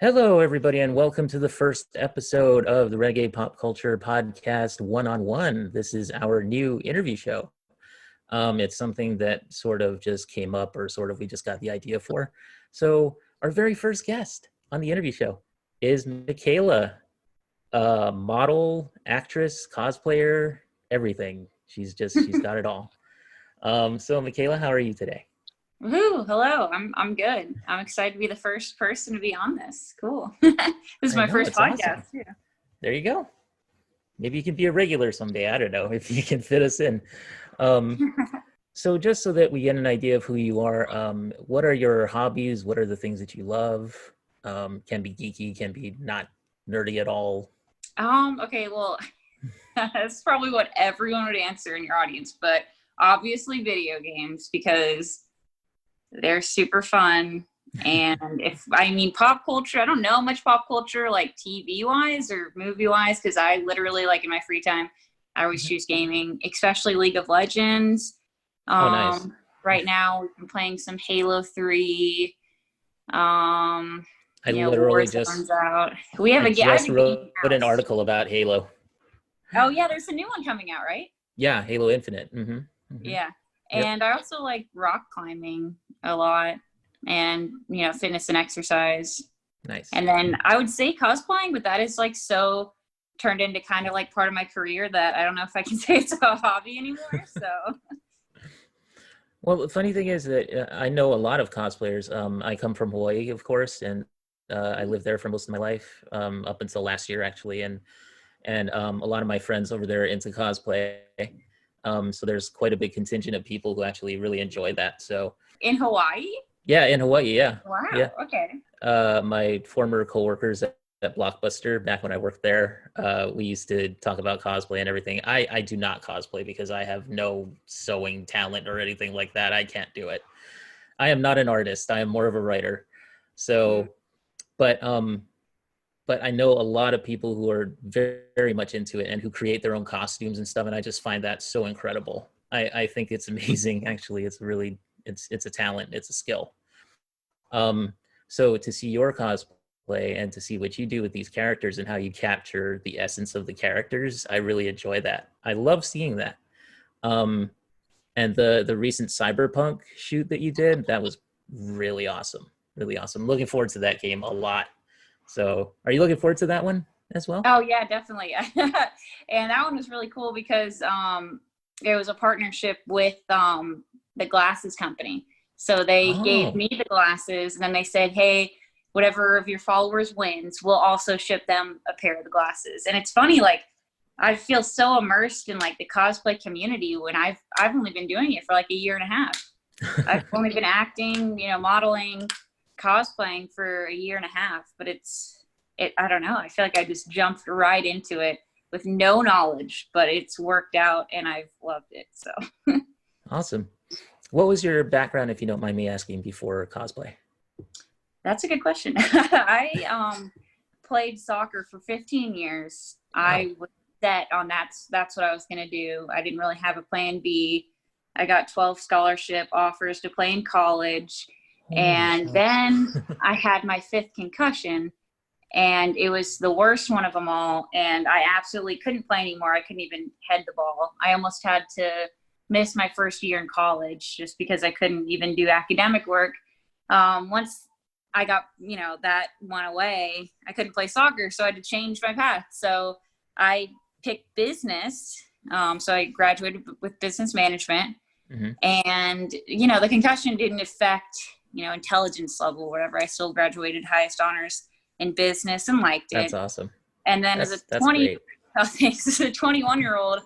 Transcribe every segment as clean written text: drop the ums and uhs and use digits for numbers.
Hello, everybody, and welcome to the first episode of the Renegade Pop Culture Podcast One-on-One. This is our new interview show. It's something that sort of just came up, or sort of we just got the idea for. So our very first guest on the interview show is Michaela, model, actress, cosplayer, everything. She's got it all. So Michaela, how are you today? Woohoo, hello. I'm good. I'm excited to be the first person to be on this. Cool. This is my first podcast. Awesome. Yeah. There you go. Maybe you can be a regular someday. I don't know if you can fit us in. So just so that we get an idea of who you are, what are your hobbies? What are the things that you love? Can be geeky, can be not nerdy at all. Okay, well, that's probably what everyone would answer in your audience, but obviously video games, because they're super fun. And pop culture, I don't know much pop culture, like TV wise or movie wise, because I literally, like, in my free time, I always choose gaming, especially League of Legends. Nice. Right now we've been playing some Halo 3. I literally just out. We have wrote an article about Halo. Oh yeah, there's a new one coming out, right? Yeah, Halo Infinite. Mm-hmm. Mm-hmm. Yeah. And I also like rock climbing a lot, and, fitness and exercise. Nice. And then I would say cosplaying, but that is like so turned into kind of like part of my career that I don't know if I can say it's a hobby anymore. So. Well, the funny thing is that I know a lot of cosplayers. I come from Hawaii, of course, and I lived there for most of my life, up until last year, actually. And a lot of my friends over there are into cosplay. So there's quite a big contingent of people who actually really enjoy that. So in Hawaii? Yeah, in Hawaii, yeah. Wow, yeah. Okay. My former coworkers at Blockbuster, back when I worked there, we used to talk about cosplay and everything. I do not cosplay because I have no sewing talent or anything like that. I can't do it. I am not an artist. I am more of a writer. So, but I know a lot of people who are very, very much into it and who create their own costumes and stuff. And I just find that so incredible. I think it's amazing. Actually, it's a talent. It's a skill. So to see your cosplay and to see what you do with these characters and how you capture the essence of the characters, I really enjoy that. I love seeing that. And the recent Cyberpunk shoot that you did, that was really awesome. Really awesome. Looking forward to that game a lot. So are you looking forward to that one as well? Oh yeah, definitely. And that one was really cool because it was a partnership with the glasses company. So they gave me the glasses, and then they said, hey, whatever of your followers wins, we'll also ship them a pair of the glasses. And it's funny, like, I feel so immersed in like the cosplay community when I've only been doing it for like a year and a half. I've only been acting, modeling, cosplaying for a year and a half, but I don't know. I feel like I just jumped right into it with no knowledge, but it's worked out and I've loved it. So awesome. What was your background, if you don't mind me asking, before cosplay? That's a good question. I played soccer for 15 years. Wow. I was set on that's what I was going to do. I didn't really have a plan B. I got 12 scholarship offers to play in college. And then I had my 5th concussion, and it was the worst one of them all. And I absolutely couldn't play anymore. I couldn't even head the ball. I almost had to miss my first year in college just because I couldn't even do academic work. Once I got, that went away, I couldn't play soccer. So I had to change my path. So I picked business. So I graduated with business management. Mm-hmm. And, the concussion didn't affect, intelligence level or whatever. I still graduated highest honors in business and liked it. That's awesome. And then as a 21-year-old,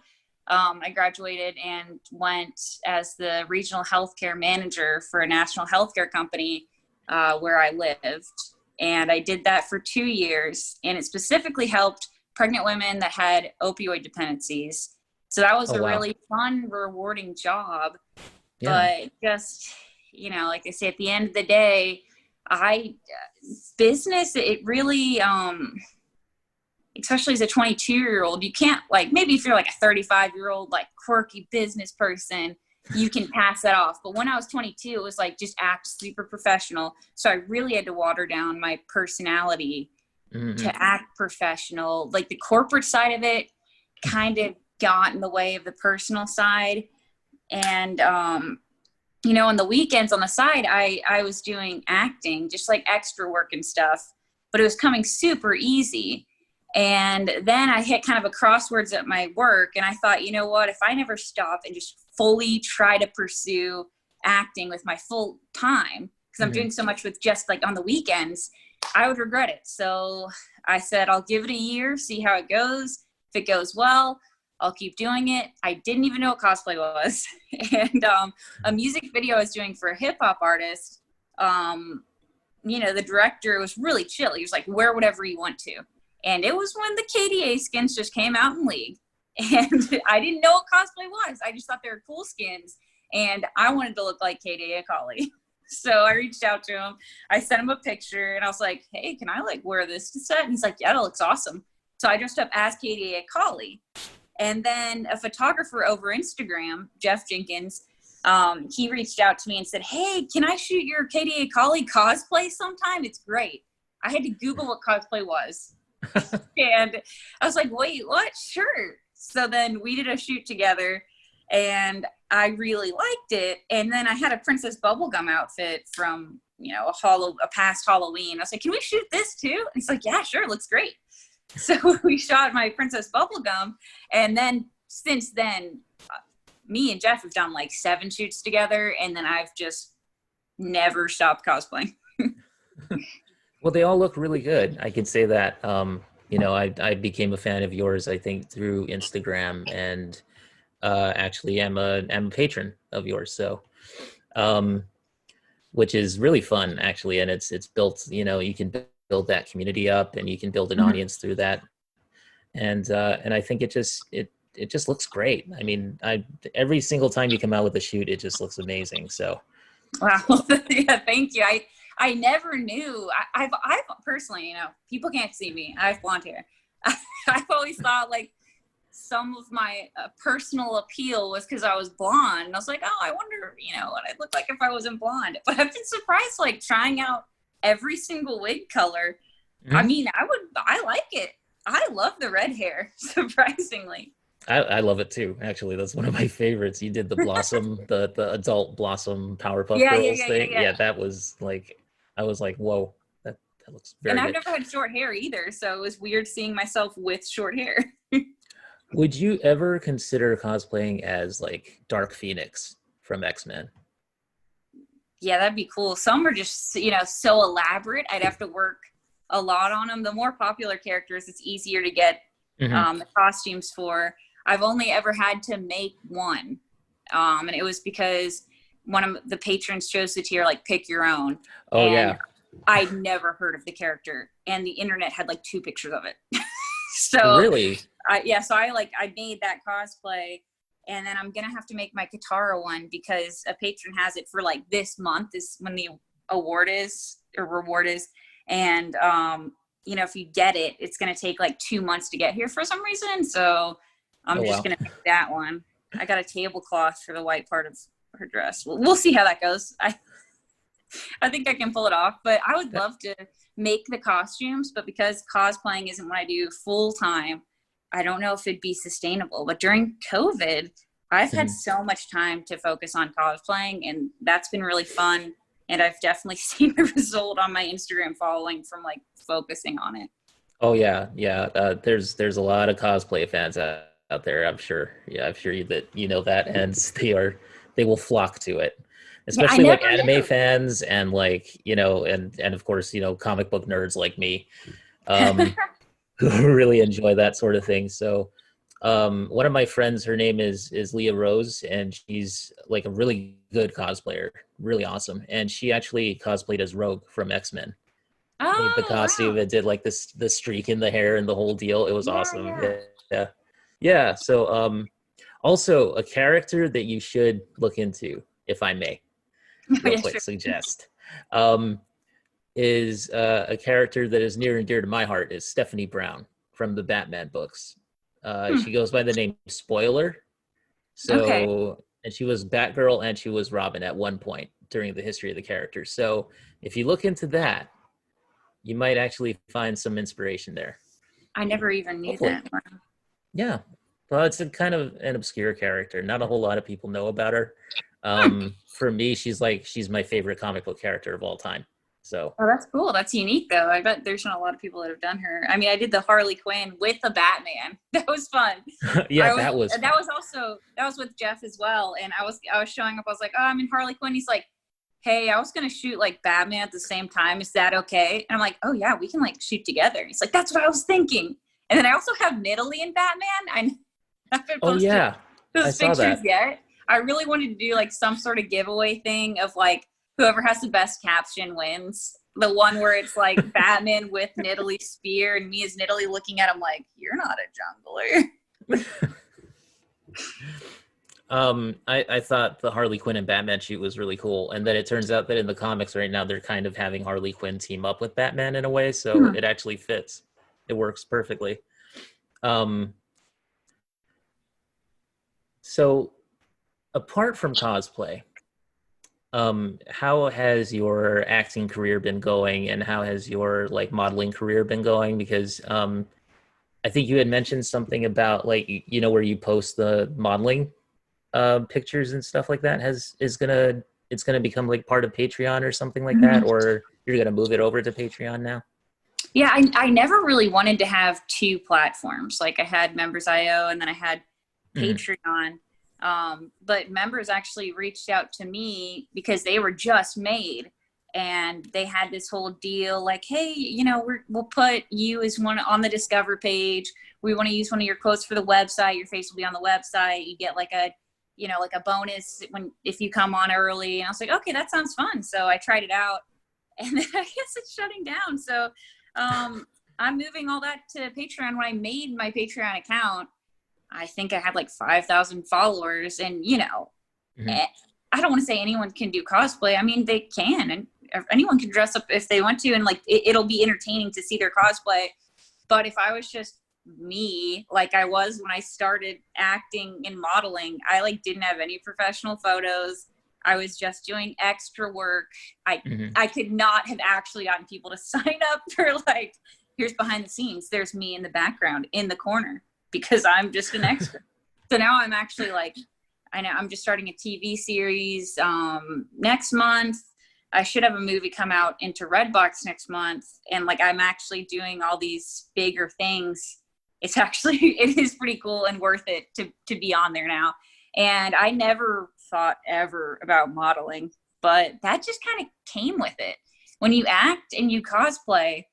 I graduated and went as the regional healthcare manager for a national healthcare company where I lived. And I did that for 2 years. And it specifically helped pregnant women that had opioid dependencies. So that was really fun, rewarding job. Yeah. But just, like I say, at the end of the day, business, it really, especially as a 22-year-old, you can't, like, maybe if you're like a 35-year-old, like, quirky business person, you can pass that off. But when I was 22, it was like, just act super professional. So I really had to water down my personality to act professional. Like the corporate side of it kind of got in the way of the personal side. And, you know, on the weekends on the side, I was doing acting, just like extra work and stuff, but it was coming super easy. And then I hit kind of a crossroads at my work, and I thought, you know what, if I never stop and just fully try to pursue acting with my full time, because I'm doing so much with just like on the weekends, I would regret it. So I said, I'll give it a year, see how it goes. If it goes well, I'll keep doing it. I didn't even know what cosplay was. And a music video I was doing for a hip hop artist, you know, the director was really chill. He was like, wear whatever you want to. And it was when the KDA skins just came out in League. And I didn't know what cosplay was. I just thought they were cool skins. And I wanted to look like KDA Akali. So I reached out to him. I sent him a picture and I was like, hey, can I like wear this to set? And he's like, yeah, that looks awesome. So I dressed up as KDA Akali. And then a photographer over Instagram, Jeff Jenkins, he reached out to me and said, hey, can I shoot your KDA Akali cosplay sometime? It's great. I had to Google what cosplay was. And I was like, wait, what? Sure. So then we did a shoot together and I really liked it. And then I had a Princess Bubblegum outfit from, you know, a past Halloween. I was like, can we shoot this too? And he's like, yeah, sure. Looks great. So we shot my Princess Bubblegum. And then since then, me and Jeff have done like 7 shoots together. And then I've just never stopped cosplaying. Well, they all look really good. I can say that. You know, I became a fan of yours, I think, through Instagram, and actually I'm a patron of yours. So, which is really fun, actually, and it's built. You know, you can build that community up, and you can build an audience through that, and I think it just looks great. I mean, every single time you come out with a shoot, it just looks amazing. So, wow, yeah, thank you. I never knew. I've personally, you know, people can't see me. I have blonde hair. I've always thought like some of my personal appeal was because I was blonde. And I was like, oh, I wonder, you know, what I'd look like if I wasn't blonde. But I've been surprised, like trying out every single wig color. I mean, I like it. I love the red hair, surprisingly. I love it too. Actually, that's one of my favorites. You did the Blossom, the adult Blossom Powerpuff Girls thing. Yeah, that was like, I was like, whoa, that looks very good. And good. I've never had short hair either, so it was weird seeing myself with short hair. Would you ever consider cosplaying as like Dark Phoenix from X-Men? Yeah, that'd be cool. Some are just, you know, so elaborate. I'd have to work a lot on them. The more popular characters, it's easier to get the costumes for. I've only ever had to make one. And it was because one of the patrons chose the tier, like, pick your own. Oh, and yeah. I'd never heard of the character. And the internet had like 2 pictures of it. So really? I made that cosplay. And then I'm going to have to make my Katara one because a patron has it for like this month is when the reward is. And, you know, if you get it, it's going to take like 2 months to get here for some reason. So I'm just going to make that one. I got a tablecloth for the white part of her dress. We'll see how that goes. I think I can pull it off, but I would love to make the costumes, but because cosplaying isn't what I do full time, I don't know if it'd be sustainable. But during COVID, I've had so much time to focus on cosplaying, and that's been really fun. And I've definitely seen the result on my Instagram following from like focusing on it. Oh yeah. There's a lot of cosplay fans out there. I'm sure. Yeah, I'm sure that you know that, and they will flock to it, especially like anime fans and like, you know, and of course, you know, comic book nerds like me, who really enjoy that sort of thing. So, one of my friends, her name is Leah Rose, and she's like a really good cosplayer, really awesome. And she actually cosplayed as Rogue from X-Men. Made the costume. Wow. It did like this, the streak in the hair and the whole deal. It was awesome. Yeah. So, also a character that you should look into, if I may, real quick suggest, is a character that is near and dear to my heart is Stephanie Brown from the Batman books. She goes by the name Spoiler. So And she was Batgirl and she was Robin at one point during the history of the character. So if you look into that, you might actually find some inspiration there. I never even knew Hopefully. that. Yeah. Well, it's a kind of an obscure character. Not a whole lot of people know about her. For me, she's my favorite comic book character of all time. So. Oh, that's cool. That's unique, though. I bet there's not a lot of people that have done her. I mean, I did the Harley Quinn with the Batman. That was fun. Yeah, that was with Jeff as well. And I was showing up. I was like, oh, I'm in Harley Quinn. He's like, hey, I was gonna shoot like Batman at the same time. Is that okay? And I'm like, oh yeah, we can like shoot together. He's like, that's what I was thinking. And then I also have Nidalee in Batman. I haven't posted those pictures yet. I really wanted to do like some sort of giveaway thing of like whoever has the best caption wins. The one where it's like Batman with Nidalee's spear and me as Nidalee looking at him like, you're not a jungler. I thought the Harley Quinn and Batman shoot was really cool, and then it turns out that in the comics right now they're kind of having Harley Quinn team up with Batman in a way, so it actually fits. It works perfectly. So apart from cosplay, how has your acting career been going, and how has your like modeling career been going? Because I think you had mentioned something about like where you post the modeling pictures and stuff like that it's gonna become like part of Patreon or something like that, or you're gonna move it over to Patreon now? Yeah, I never really wanted to have two platforms. Like I had Members.io and then I had Patreon. But Members actually reached out to me because they were just made and they had this whole deal like, hey, we'll put you as one on the Discover page. We want to use one of your quotes for the website. Your face will be on the website. You get like a bonus if you come on early. And I was like, okay, that sounds fun. So I tried it out and then I guess it's shutting down. So I'm moving all that to Patreon. When I made my Patreon account, I think I had like 5,000 followers and, I don't want to say anyone can do cosplay. I mean, they can, and anyone can dress up if they want to. And like, it'll be entertaining to see their cosplay. But if I was just me, like I was when I started acting and modeling, I like didn't have any professional photos. I was just doing extra work. I could not have actually gotten people to sign up for like, here's behind the scenes. There's me in the background in the corner because I'm just an extra. So now I'm actually like, I know I'm just starting a TV series next month. I should have a movie come out into Redbox next month. And like, I'm actually doing all these bigger things. It is pretty cool and worth it to be on there now. And I never thought ever about modeling, but that just kind of came with it. When you act and you cosplay,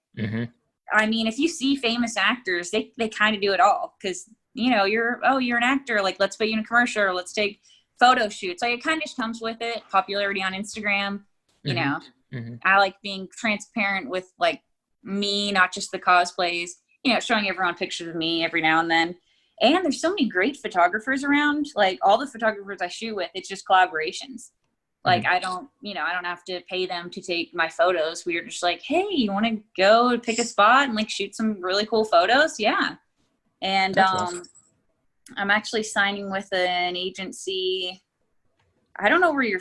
I mean, if you see famous actors, they kind of do it all because, you're an actor. Like, let's put you in a commercial or let's take photo shoots. Like, it kind of just comes with it. Popularity on Instagram, I like being transparent with like me, not just the cosplays, showing everyone pictures of me every now and then. And there's so many great photographers around. Like all the photographers I shoot with, it's just collaborations. Like I don't have to pay them to take my photos. We are just like, hey, you want to go pick a spot and like shoot some really cool photos? Yeah. And awesome. I'm actually signing with an agency. I don't know where your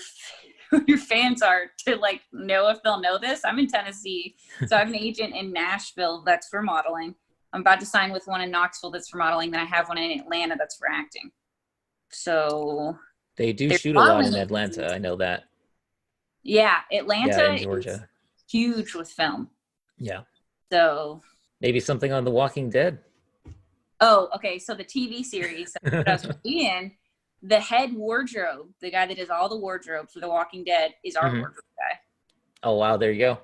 fans are to like know if they'll know this. I'm in Tennessee. So I have an agent in Nashville that's for modeling. I'm about to sign with one in Knoxville that's for modeling. Then I have one in Atlanta that's for acting. So they do shoot a lot in Atlanta. I know that. Yeah, Atlanta Georgia is huge with film. Yeah. So maybe something on The Walking Dead. Oh, okay. So the TV series that I was in, the head wardrobe, the guy that does all the wardrobe for The Walking Dead, is our wardrobe guy. Oh wow, there you go.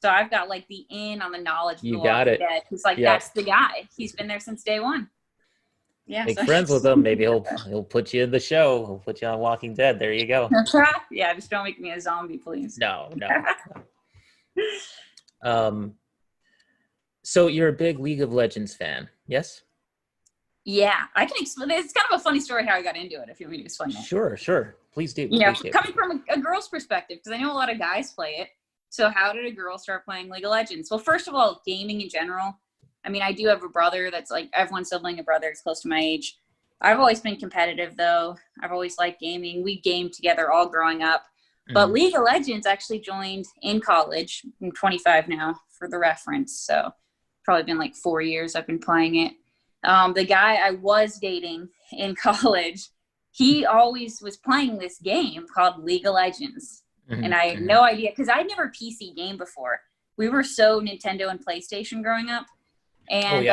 So I've got like the in on the knowledge of you The got Walking it. Dead. He's like, that's the guy. He's been there since day one. Yeah. Make friends with him. Maybe he'll put you in the show. He'll put you on Walking Dead. There you go. Yeah, just don't make me a zombie, please. No. So you're a big League of Legends fan, yes? Yeah, I can explain. It's kind of a funny story how I got into it. If you want me to explain it. Sure. Please do. Coming from a girl's perspective, because I know a lot of guys play it. So how did a girl start playing League of Legends? Well, first of all, gaming in general. I mean, I do have a brother that's like, I have one sibling, a brother that's close to my age. I've always been competitive, though. I've always liked gaming. We gamed together all growing up. But League of Legends actually joined in college. I'm 25 now, for the reference. So probably been like 4 years I've been playing it. The guy I was dating in college, he always was playing this game called League of Legends. And I had no idea, because I'd never PC gamed before. We were so Nintendo and PlayStation growing up. And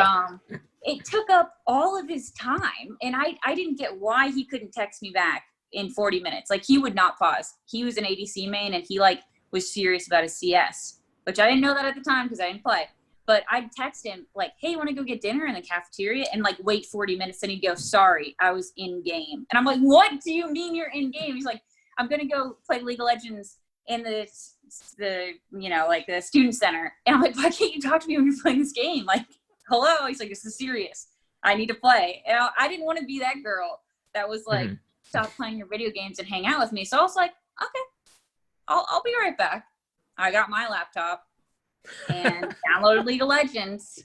it took up all of his time. And I didn't get why he couldn't text me back in 40 minutes. Like, he would not pause. He was an ADC main, and he like was serious about his CS, which I didn't know that at the time because I didn't play. But I'd text him like, hey, you want to go get dinner in the cafeteria? And like wait 40 minutes. And he'd go, sorry, I was in game. And I'm like, what do you mean you're in game? He's like, I'm going to go play League of Legends in the like the student center. And I'm like, why can't you talk to me when you're playing this game? Like, hello. He's like, this is serious. I need to play. And I didn't want to be that girl that was like, stop playing your video games and hang out with me. So I was like, okay, I'll be right back. I got my laptop and downloaded League of Legends.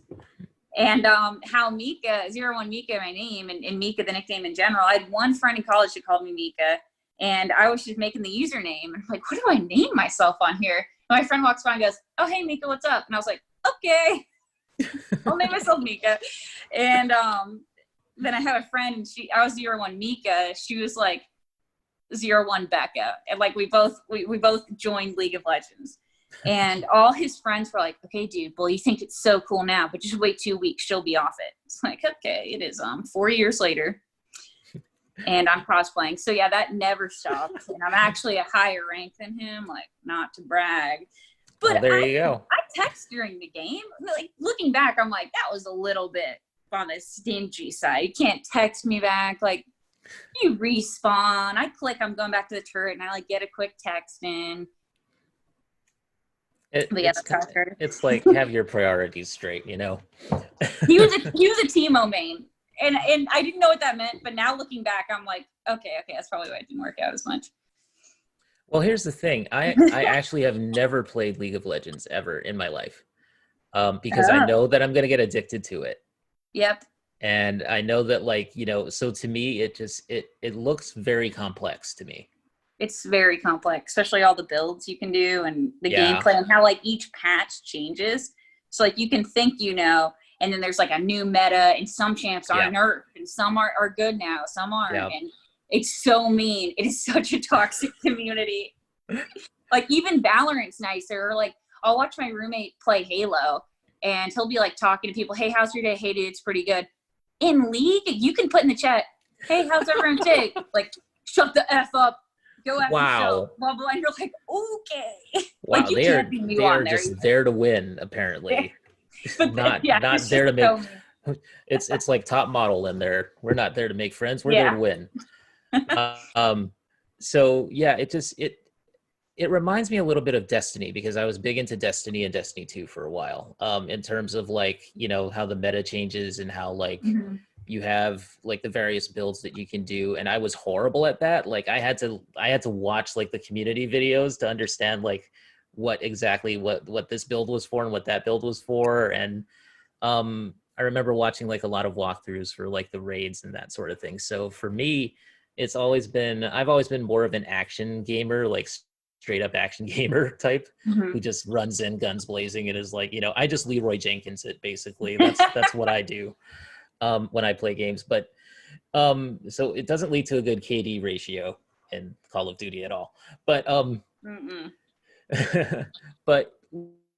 And how Mika, 01 Mika, my name, and Mika, the nickname in general. I had one friend in college who called me Mika, and I was just making the username. And I'm like, what do I name myself on here? And my friend walks by and goes, oh, hey, Mika, what's up? And I was like, okay, I'll name myself Mika. And then I had a friend, and I was 01 Mika. She was like 01 Becca. And like we both joined League of Legends. And all his friends were like, okay, dude, well, you think it's so cool now, but just wait 2 weeks, she'll be off it. It's like, okay, it is 4 years later. And I'm cosplaying. So yeah, that never stopped. And I'm actually a higher rank than him, like, not to brag. But well, there you go. I text during the game. Like, looking back, I'm like, that was a little bit on the stingy side. You can't text me back. Like, you respawn. I click, I'm going back to the turret, and I like get a quick text in. It's like, have your priorities straight, you know. he was a Teemo main, and I didn't know what that meant, but now looking back, I'm like, okay, that's probably why it didn't work out as much. Well, here's the thing. I actually have never played League of Legends ever in my life, because I know that I'm going to get addicted to it. Yep. And I know that, like, you know, so to me, it looks very complex to me. It's very complex, especially all the builds you can do and the gameplay and how like each patch changes. So like you can think, you know, and then there's like a new meta, and some champs are nerfed and some are good now, some aren't. Yeah. And it's so mean. It is such a toxic community. Like even Valorant's nicer. Like I'll watch my roommate play Halo, and he'll be like talking to people, hey, how's your day? Hey, dude, it's pretty good. In League, you can put in the chat, hey, how's everyone's day? Like, shut the F up. Go after yourself, blah, blah. And you're like, okay. Wow, like, they are just there to win, apparently. not there to make. It's like Top Model in there. We're not there to make friends. We're there to win. So yeah, it reminds me a little bit of Destiny, because I was big into Destiny and Destiny 2 for a while. In terms of like, you know, how the meta changes and how like you have like the various builds that you can do. And I was horrible at that. Like I had to watch like the community videos to understand like what exactly what this build was for and what that build was for. And I remember watching like a lot of walkthroughs for like the raids and that sort of thing. So for me, I've always been more of an action gamer, like straight up action gamer type, who just runs in guns blazing and is like, you know, I just Leroy Jenkins it basically. That's what I do when I play games. But so it doesn't lead to a good KD ratio in Call of Duty at all. But but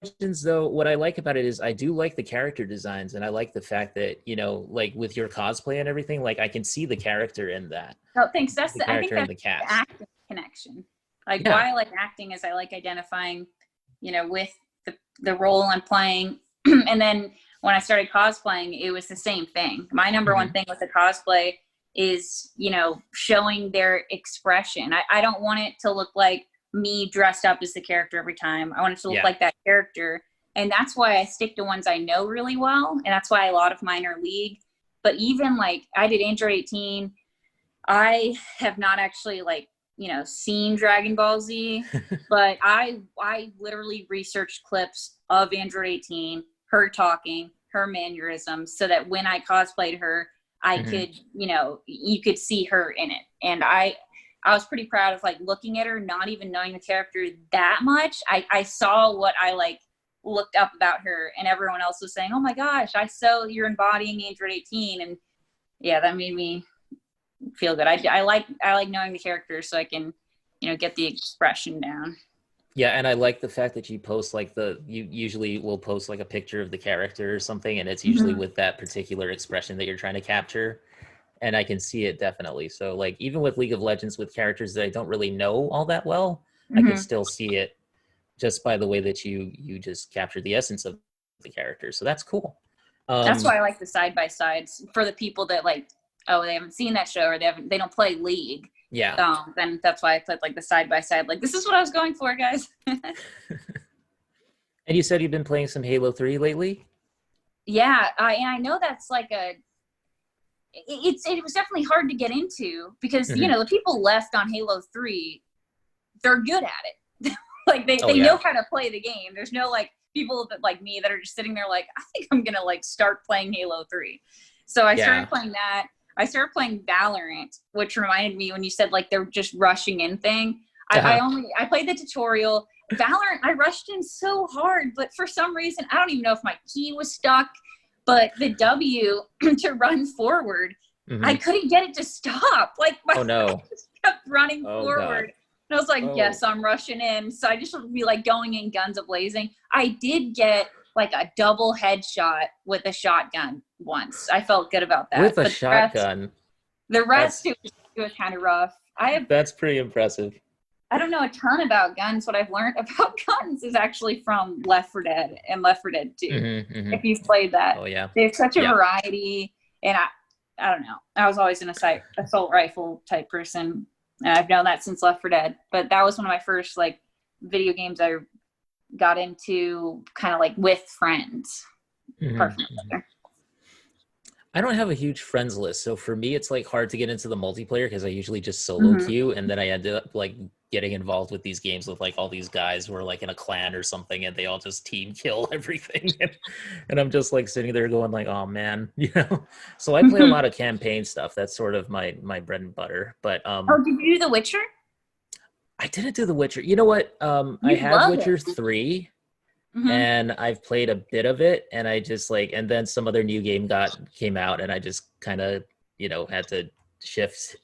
Legends, though, what I like about it is I do like the character designs, and I like the fact that, you know, like with your cosplay and everything, like I can see the character in that. Oh, thanks. I think that's the acting connection. Like why I like acting is I like identifying, you know, with the role I'm playing. And then when I started cosplaying, it was the same thing. My number one thing with the cosplay is, you know, showing their expression. I don't want it to look like me dressed up as the character every time. I want it to look like that character. And that's why I stick to ones I know really well. And that's why a lot of mine are League. But even like I did Android 18, I have not actually like, you know, seen Dragon Ball Z, but I literally researched clips of Android 18, her talking, her mannerisms, so that when I cosplayed her, I Hmm. could, you could see her in it. And I was pretty proud of like looking at her, not even knowing the character that much. I saw what I like looked up about her, and everyone else was saying, "Oh my gosh, I saw you're embodying Android 18," and yeah, that made me feel good. I like knowing the character so I can, get the expression down. Yeah, and I like the fact that you post like you usually will post like a picture of the character or something, and it's usually Mm-hmm. with that particular expression that you're trying to capture. And I can see it definitely. So like even with League of Legends with characters that I don't really know all that well, I can Mm-hmm. still see it just by the way that you just capture the essence of the character. So that's cool. That's Um why I like the side by sides for the people that like, oh, they haven't seen that show or they don't play League. yeah. Then that's why I put like the side by side. Like, this is what I was going for, guys. And you said you've been playing some Halo 3 lately? Yeah, and I know that's like it was definitely hard to get into because Hmm. the people left on Halo 3, they're good at it. Like Oh they know yeah. how to play the game. There's no like people that like me that are just sitting there like, I think I'm gonna like start playing Halo 3. So I started Yeah. playing that. I started playing Valorant, which reminded me when you said like they're just rushing in thing. Uh-huh. I played the tutorial. Valorant, I rushed in so hard, but for some reason, I don't even know if my key was stuck, but the W to run forward, I Hmm. couldn't get it to stop. Like Oh I no. just kept running Oh god. forward. And I was like, Oh. yes, I'm rushing in. So I just would be like going in guns a-blazing. I did get like a double headshot with a shotgun once. I felt good about that. With a But shotgun. the rest That's it was kind of rough. that's pretty impressive. I don't know a ton about guns. What I've learned about guns is actually from Left 4 Dead and Left 4 Dead 2. Hmm. Hmm. If you've played that, Oh yeah. they have such a Yeah. variety. And I don't know. I was always an assault rifle type person. And I've known that since Left 4 Dead. But that was one of my first like video games I got into kind of like with friends. Apart from Hmm. I don't have a huge friends list, so for me, it's like hard to get into the multiplayer because I usually just solo mm-hmm. queue, and then I end up like getting involved with these games with like all these guys who are like in a clan or something, and they all just team kill everything, and I'm just like sitting there going like, oh man, you know. So I play a lot of campaign stuff. That's sort of my bread and butter. But Oh, did you do The Witcher? I didn't do The Witcher. You know what? I You have love it. Witcher 3. Mm-hmm. And I've played a bit of it, and I just like, and then some other new game came out, and I just kind of had to shift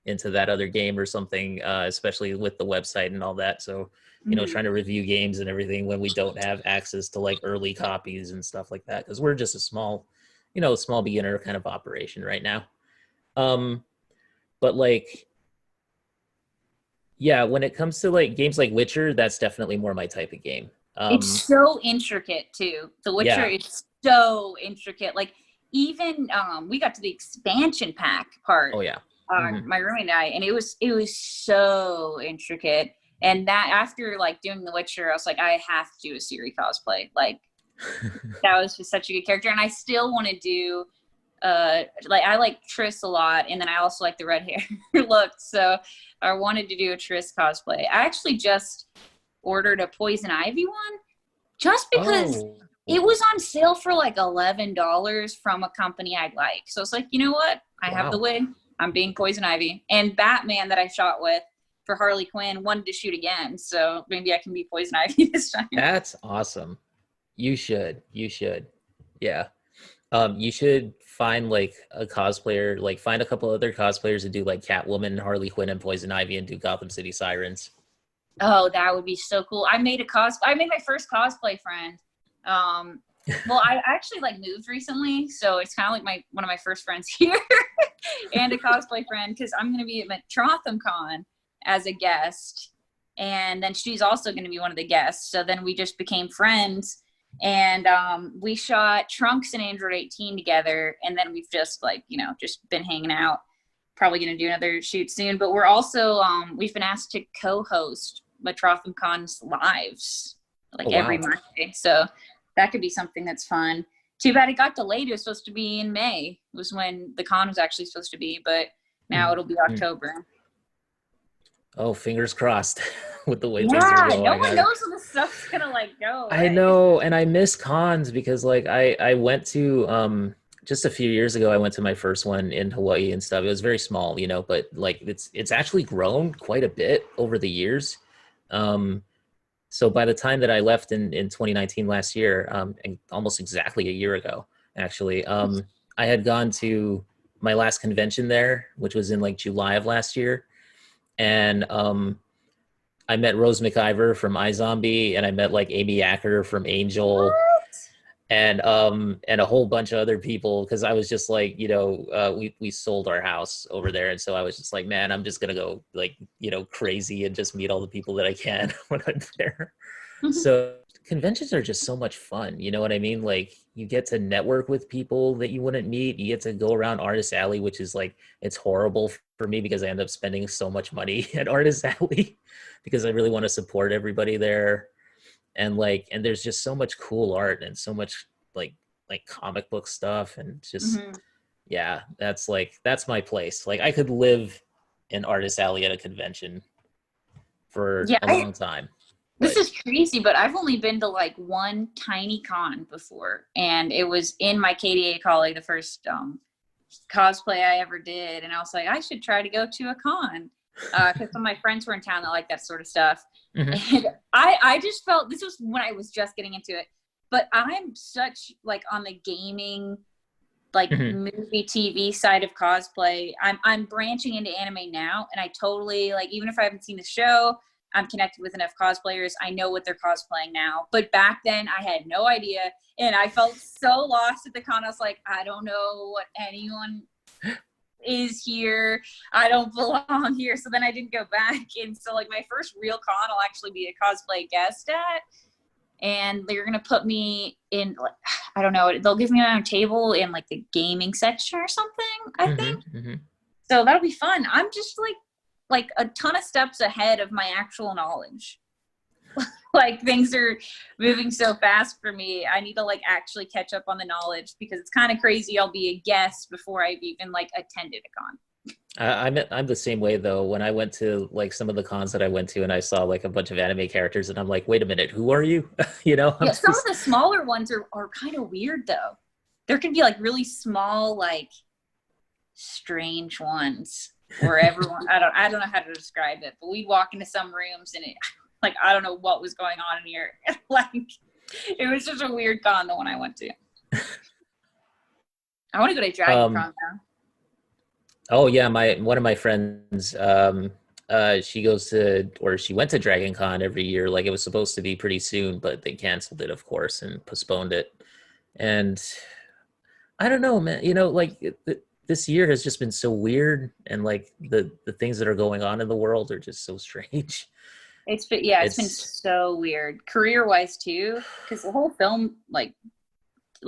into that other game or something, especially with the website and all that. So Mm-hmm. trying to review games and everything when we don't have access to like early copies and stuff like that, because we're just a small beginner kind of operation right now. Um, but like, yeah, when it comes to like games like Witcher, that's definitely more my type of game. It's so intricate too. The Witcher Yeah. is so intricate. Like even we got to the expansion pack part. Oh yeah. Hmm. My roommate and I, and it was so intricate. And that after like doing The Witcher, I was like, I have to do a Siri cosplay. Like that was just such a good character, and I still want to do. Like I like Triss a lot, and then I also like the red hair look. So I wanted to do a Triss cosplay. I actually just ordered a Poison Ivy one just because Oh, it was on sale for like $11 from a company I like. So it's like, you know what? I have the wow. wig. I'm being Poison Ivy. And Batman that I shot with for Harley Quinn wanted to shoot again. So maybe I can be Poison Ivy this time. That's awesome. You should. You should. Yeah. You should find like a cosplayer, like find a couple other cosplayers to do like Catwoman, Harley Quinn, and Poison Ivy and do Gotham City Sirens. Oh, that would be so cool. I made my first cosplay friend. Well, I actually like moved recently, so it's kind of like one of my first friends here and a cosplay friend because I'm going to be at Metrotham Con as a guest, and then she's also going to be one of the guests. So then we just became friends, and we shot Trunks and Android 18 together, and then we've just like just been hanging out. Probably going to do another shoot soon, but we're also we've been asked to co-host Metrotham Con's lives Oh like every wow. Monday, so that could be something that's fun. Too bad it got delayed. It was supposed to be in May, was when the con was actually supposed to be, but now it'll be Mhm. October. Oh, fingers crossed with the way things are Yeah, no going. one knows when the stuff's gonna like go I away. know, and I miss cons because like I went to just a few years ago, I went to my first one in Hawaii and stuff. It was very small, you know, but like it's actually grown quite a bit over the years. Um, so by the time that I left in 2019 last year, and almost exactly a year ago, actually, I had gone to my last convention there, which was in like July of last year, and I met Rose McIver from iZombie, and I met like Amy Acker from Angel, What? and a whole bunch of other people, because I was just like, you know, we sold our house over there, and so I was just like, man, I'm just gonna go like, you know, crazy and just meet all the people that I can when I'm there. So conventions are just so much fun, you know what I mean? Like you get to network with people that you wouldn't meet. You get to go around Artist Alley, which is like, it's horrible for me because I end up spending so much money at Artist Alley because I really want to support everybody there. And like, and there's just so much cool art and so much like comic book stuff, and just, Mhm. yeah, that's like, that's my place. Like I could live in Artist Alley at a convention for Yeah, a long time. this But is crazy, but I've only been to like one tiny con before, and it was in my KDA collie, the first cosplay I ever did, and I was like, I should try to go to a con because some of my friends were in town that like that sort of stuff, mhm, and I just felt this was when I was just getting into it, but I'm such like on the gaming like mhm. movie TV side of cosplay. I'm branching into anime now, and I totally like, even if I haven't seen the show, I'm connected with enough cosplayers. I know what they're cosplaying now. But back then I had no idea, and I felt so lost at the con. I was like, I don't know what anyone is here. I don't belong here. So then I didn't go back. And so like my first real con I'll actually be a cosplay guest at, and they're gonna put me in like, I don't know, they'll give me my own table in like the gaming section or something, I think. Mhm, mhm. So that'll be fun. I'm just like a ton of steps ahead of my actual knowledge. Like things are moving so fast for me. I need to like actually catch up on the knowledge because it's kind of crazy. I'll be a guest before I've even like attended a con. I'm the same way though. When I went to like some of the cons that I went to, and I saw like a bunch of anime characters, and I'm like, wait a minute, who are you? You know, I'm Yeah, some of just the smaller ones are kind of weird though. There can be like really small, like strange ones where everyone I don't know how to describe it, but we'd walk into some rooms and it like I don't know what was going on in here. Like it was just a weird con, the one I went to. I want to go to Dragon um Con now. oh yeah, my one of my friends, she goes to, or she went to Dragon Con every year. Like it was supposed to be pretty soon, but they canceled it, of course, and postponed it. And I don't know, man. You know, like this year has just been so weird, and like the things that are going on in the world are just so strange. It's been, yeah, it's been It's so weird career wise too, because the whole film like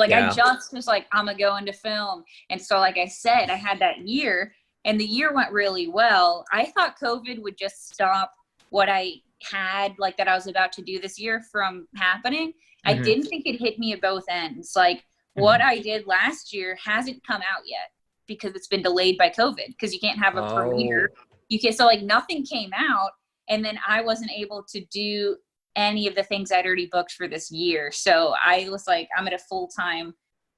I yeah. just was like, I'm gonna go into film. And so like I said, I had that year and the year went really well. I thought COVID would just stop what I had like that I was about to do this year from happening. I Hmm. didn't think it hit me at both ends. Like what Hmm. I did last year hasn't come out yet because it's been delayed by COVID because you can't have a premiere. Oh. You can so like nothing came out, and then I wasn't able to do any of the things I'd already booked for this year. So I was like, I'm at a full-time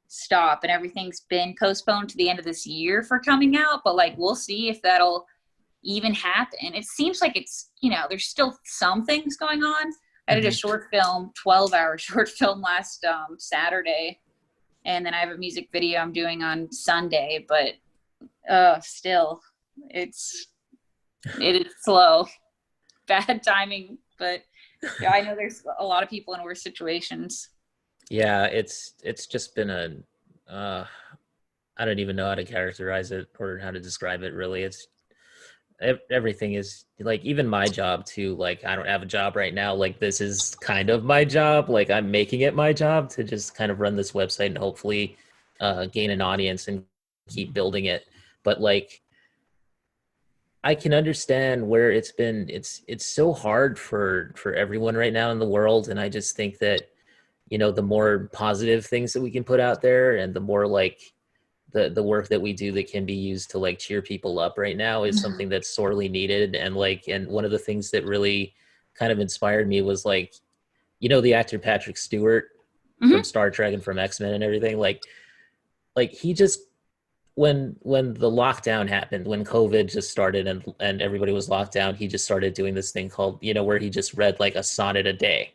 stop, and everything's been postponed to the end of this year for coming out. But like, we'll see if that'll even happen. It seems like it's, you know, there's still some things going on. I did a Hmm. short film, 12-hour short film last Saturday. And then I have a music video I'm doing on Sunday, but still, it is slow, bad timing, but yeah, I know there's a lot of people in worse situations. Yeah, it's just been a I don't even know how to characterize it or how to describe it really. It's everything is like, even my job too. Like I don't have a job right now. Like this is kind of my job. Like I'm making it my job to just kind of run this website and hopefully gain an audience and keep building it. But like I can understand where it's so hard for everyone right now in the world, and I just think that, you know, the more positive things that we can put out there, and the more like the work that we do that can be used to like cheer people up right now is something that's sorely needed. And like, and one of the things that really kind of inspired me was like, you know, the actor Patrick Stewart from Mm-hmm. Star Trek and from X-Men and everything. Like like he just when the lockdown happened, when COVID just started and everybody was locked down, he just started doing this thing called, where he just read like a sonnet a day.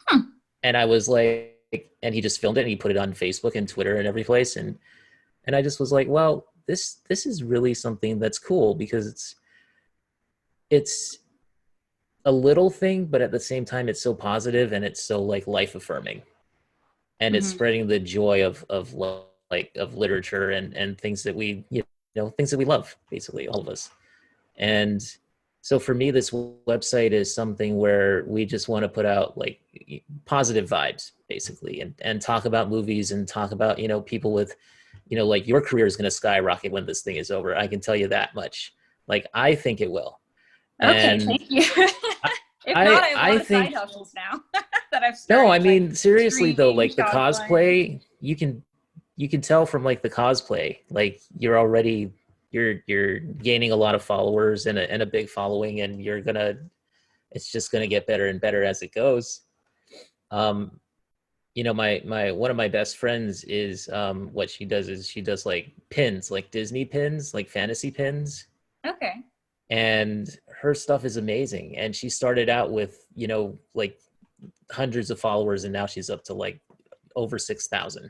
Hmm. And I was like, and he just filmed it and he put it on Facebook and Twitter and every place. And I just was like, well, this is really something that's cool because it's a little thing, but at the same time, it's so positive and it's so like life affirming, and it's Hmm. spreading the joy of like of literature and things that we things that we love, basically all of us. And so for me, this website is something where we just want to put out like positive vibes, basically, and talk about movies and talk about people with like your career is going to skyrocket when this thing is over. I can tell you that much. Like I think it will. Okay, And thank you. I If not, I have a lot I of side think hustles now that I've no, started, I like mean seriously though, streaming, like the cosplaying. cosplay, you can tell from like the cosplay, like you're gaining a lot of followers and a big following, and it's just gonna get better and better as it goes. Um, my one of my best friends is what she does is she does like pins, like Disney pins, like fantasy pins, Okay. and her stuff is amazing. And she started out with like hundreds of followers, and now she's up to like over 6,000.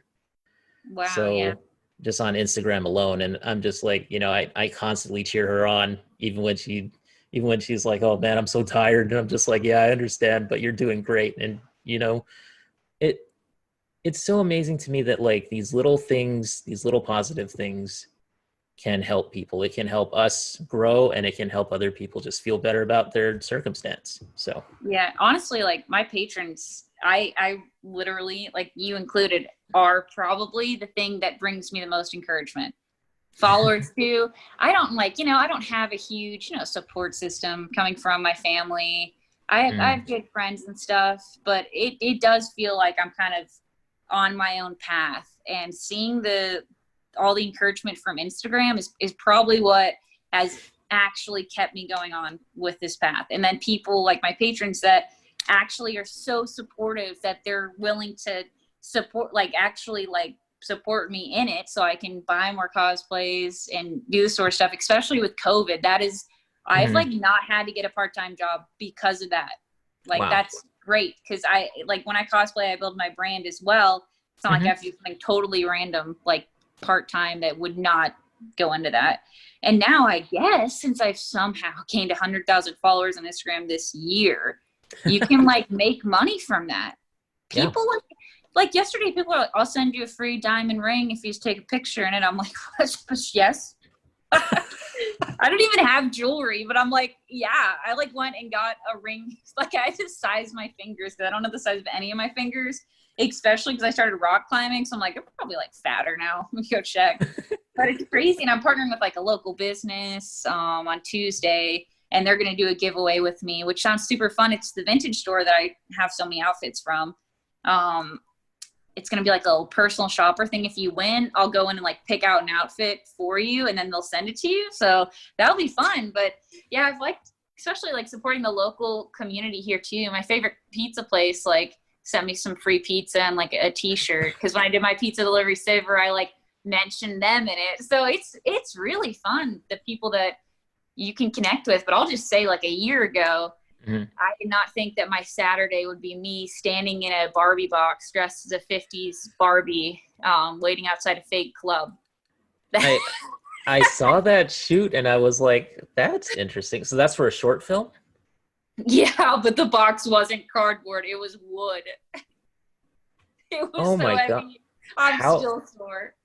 Wow. Yeah. So just on Instagram alone, and I'm just like, I constantly cheer her on, even when she's like, oh man, I'm so tired, and I'm just like, yeah, I understand, but you're doing great. And it it's so amazing to me that like these little things, these little positive things can help people. It can help us grow, and it can help other people just feel better about their circumstance. So Yeah. Honestly, like my patrons, I literally, like you included, are probably the thing that brings me the most encouragement. Followers too. I don't I don't have a huge, support system coming from my family. I mm, have good friends and stuff, but it does feel like I'm kind of on my own path, and seeing the all the encouragement from Instagram is probably what has actually kept me going on with this path. And then people like my patrons that actually are so supportive that they're willing to support, like actually like support me in it so I can buy more cosplays and do this sort of stuff, especially with COVID. That is, I've mm, like not had to get a part-time job because of that. Like wow. that's great because I like when I cosplay, I build my brand as well. It's not like I Hmm. have to do something totally random, like part-time that would not go into that. And now I guess since I've somehow gained 100,000 followers on Instagram this year, you can like make money from that. Yeah. People like yesterday, people are like, I'll send you a free diamond ring if you just take a picture in it. I'm like, yes. I don't even have jewelry, but I'm like, yeah. I like went and got a ring. Like I just sized my fingers because I don't know the size of any of my fingers, especially because I started rock climbing. So I'm like, I'm probably like fatter now. Let me go check. But it's crazy. And I'm partnering with like a local business on Tuesday, and they're going to do a giveaway with me, which sounds super fun. It's the vintage store that I have so many outfits from. Um, it's going to be like a little personal shopper thing. If you win, I'll go in and like pick out an outfit for you, and then they'll send it to you. So that'll be fun. But yeah, I've liked, especially like supporting the local community here too. My favorite pizza place like sent me some free pizza and like a t-shirt. Cause when I did my pizza delivery saver, I like mentioned them in it. So it's really fun, the people that you can connect with. But I'll just say like a year ago, Mhm. I did not think that my Saturday would be me standing in a Barbie box dressed as a 50s Barbie, waiting outside a fake club. I I saw that shoot and I was like, that's interesting. So that's for a short film? Yeah, but the box wasn't cardboard. It was wood. It was Oh so my God. heavy. I'm How still sore.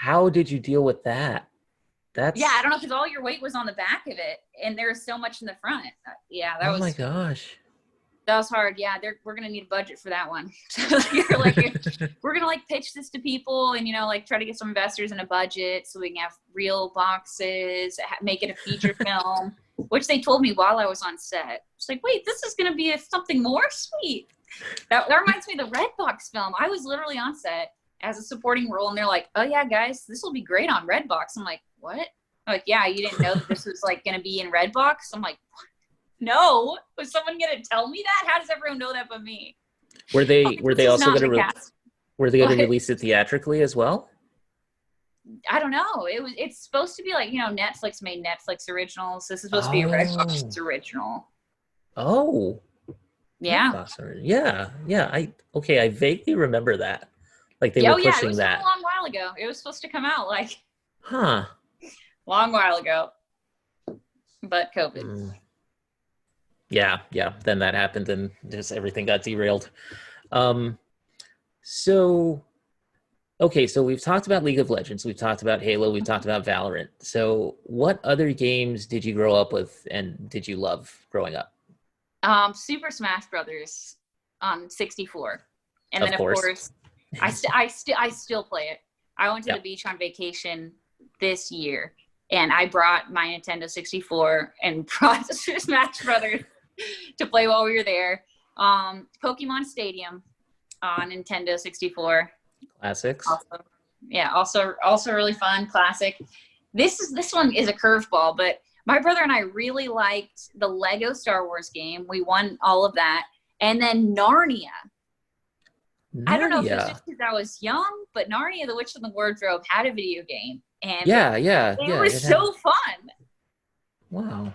how did you deal with that? Yeah, I That's don't know, because all your weight was on the back of it, and there was so much in the front. Yeah, oh my gosh. that was hard. Yeah, we're gonna need a budget for that one. So you're like, we're gonna like pitch this to people, and like try to get some investors in a budget so we can have real boxes, make it a feature film. Which they told me while I was on set. It's like, wait, this is gonna be something more sweet. That reminds me of the Redbox film. I was literally on set as a supporting role, and they're like, "Oh yeah, guys, this will be great on Redbox." I'm like, "What?" I'm like, "Yeah, you didn't know that this was like gonna be in Redbox?" I'm like, no, was someone gonna tell me that? How does everyone know that but me? Were I'm they like, were this they is also not going the to cast. were they going to But release it theatrically as well? I don't know. It's supposed to be like, Netflix made Netflix originals. This is supposed to be a Oh, Redbox original. oh, Yeah. Redbox. Yeah, yeah. I vaguely remember that. Like they Yeah, were oh yeah, it pushing was from a that. long while ago. It was supposed to come out like Huh. long while ago, but COVID. Mm. Yeah, yeah. Then that happened and just everything got derailed. Um, so okay, so we've talked about League of Legends, we've talked about Halo, we've talked about Valorant. So what other games did you grow up with and did you love growing up? Super Smash Brothers on 64, and Of then of course. course, I still play it. I went to the Yep. beach on vacation this year, and I brought my Nintendo 64 and brought Super Smash Brothers to play while we were there. Pokemon Stadium on Nintendo 64. Classics. Also, yeah, also really fun, classic. This one is a curveball, but my brother and I really liked the Lego Star Wars game. We won all of that, and then Narnia. I don't know if it was Narnia. just because I was young, but Narnia: The Witch and the Wardrobe had a video game, and Yeah, yeah, it yeah. was It had so fun. wow.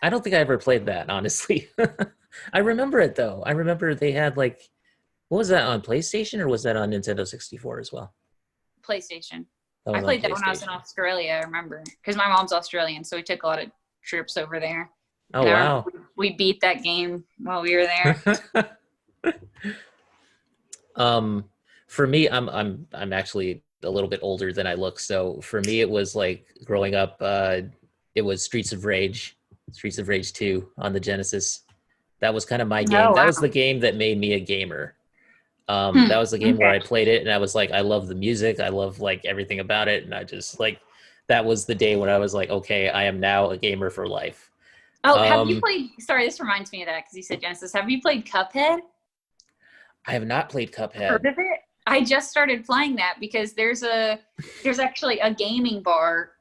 I don't think I ever played that, honestly. I remember it though. I remember they had like what was that on PlayStation or was that on Nintendo 64 as well? PlayStation. That I was on played that when I was in PlayStation. Australia. I remember because my mom's Australian, so we took a lot of trips over there. Oh And I remember wow. we beat that game while we were there. um for me I'm actually a little bit older than I look, so for me it was like growing up it was Streets of Rage 2 on the Genesis. That was kind of my game. Oh That was wow. the game that made me a gamer. Hmm. That was the game where Okay. I played it and I was like, I love the music, I love like everything about it, and I just like that was the day when I was like, okay, I am now a gamer for life. Oh, have you um played? Sorry, this reminds me of that because you said Genesis. Have you played Cuphead? I have not played Heard Cuphead. of it? I just started playing that because there's actually a gaming bar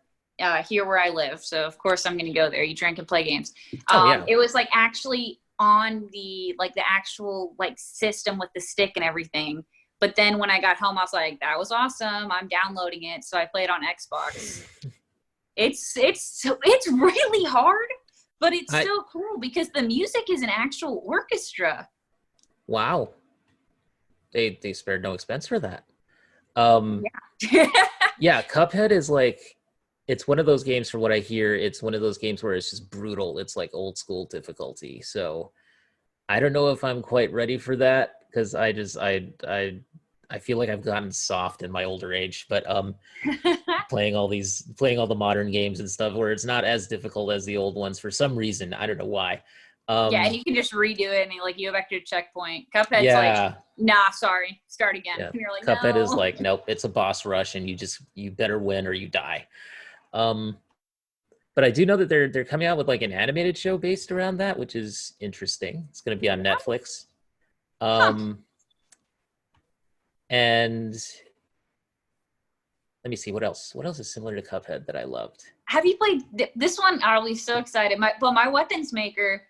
here where I live. So of course I'm going to go there. You drink and play games. Oh yeah. It was like actually on the actual like system with the stick and everything. But then when I got home, I was like, that was awesome. I'm downloading it. So I played on Xbox. It's really hard, but it's I so cool because the music is an actual orchestra. wow. They spared no expense for that. Um Yeah. yeah, Cuphead is like it's one of those games for what I hear, it's one of those games where it's just brutal. It's like old school difficulty. So I don't know if I'm quite ready for that because I feel like I've gotten soft in my older age, but playing all the modern games and stuff where it's not as difficult as the old ones for some reason. I don't know why. Yeah, and Um you can just redo it and like you go back to a checkpoint. Cuphead's like, yeah, nah, sorry, start again. yeah. And you're like, Cuphead is no. like, nope, it's a boss rush and you better win or you die. Um but I do know that they're coming out with like an animated show based around that, which is interesting. It's going to be on Netflix. Huh. Um and let me see what else. What else is similar to Cuphead that I loved? Have you played this one? I'll be so excited. My weapons maker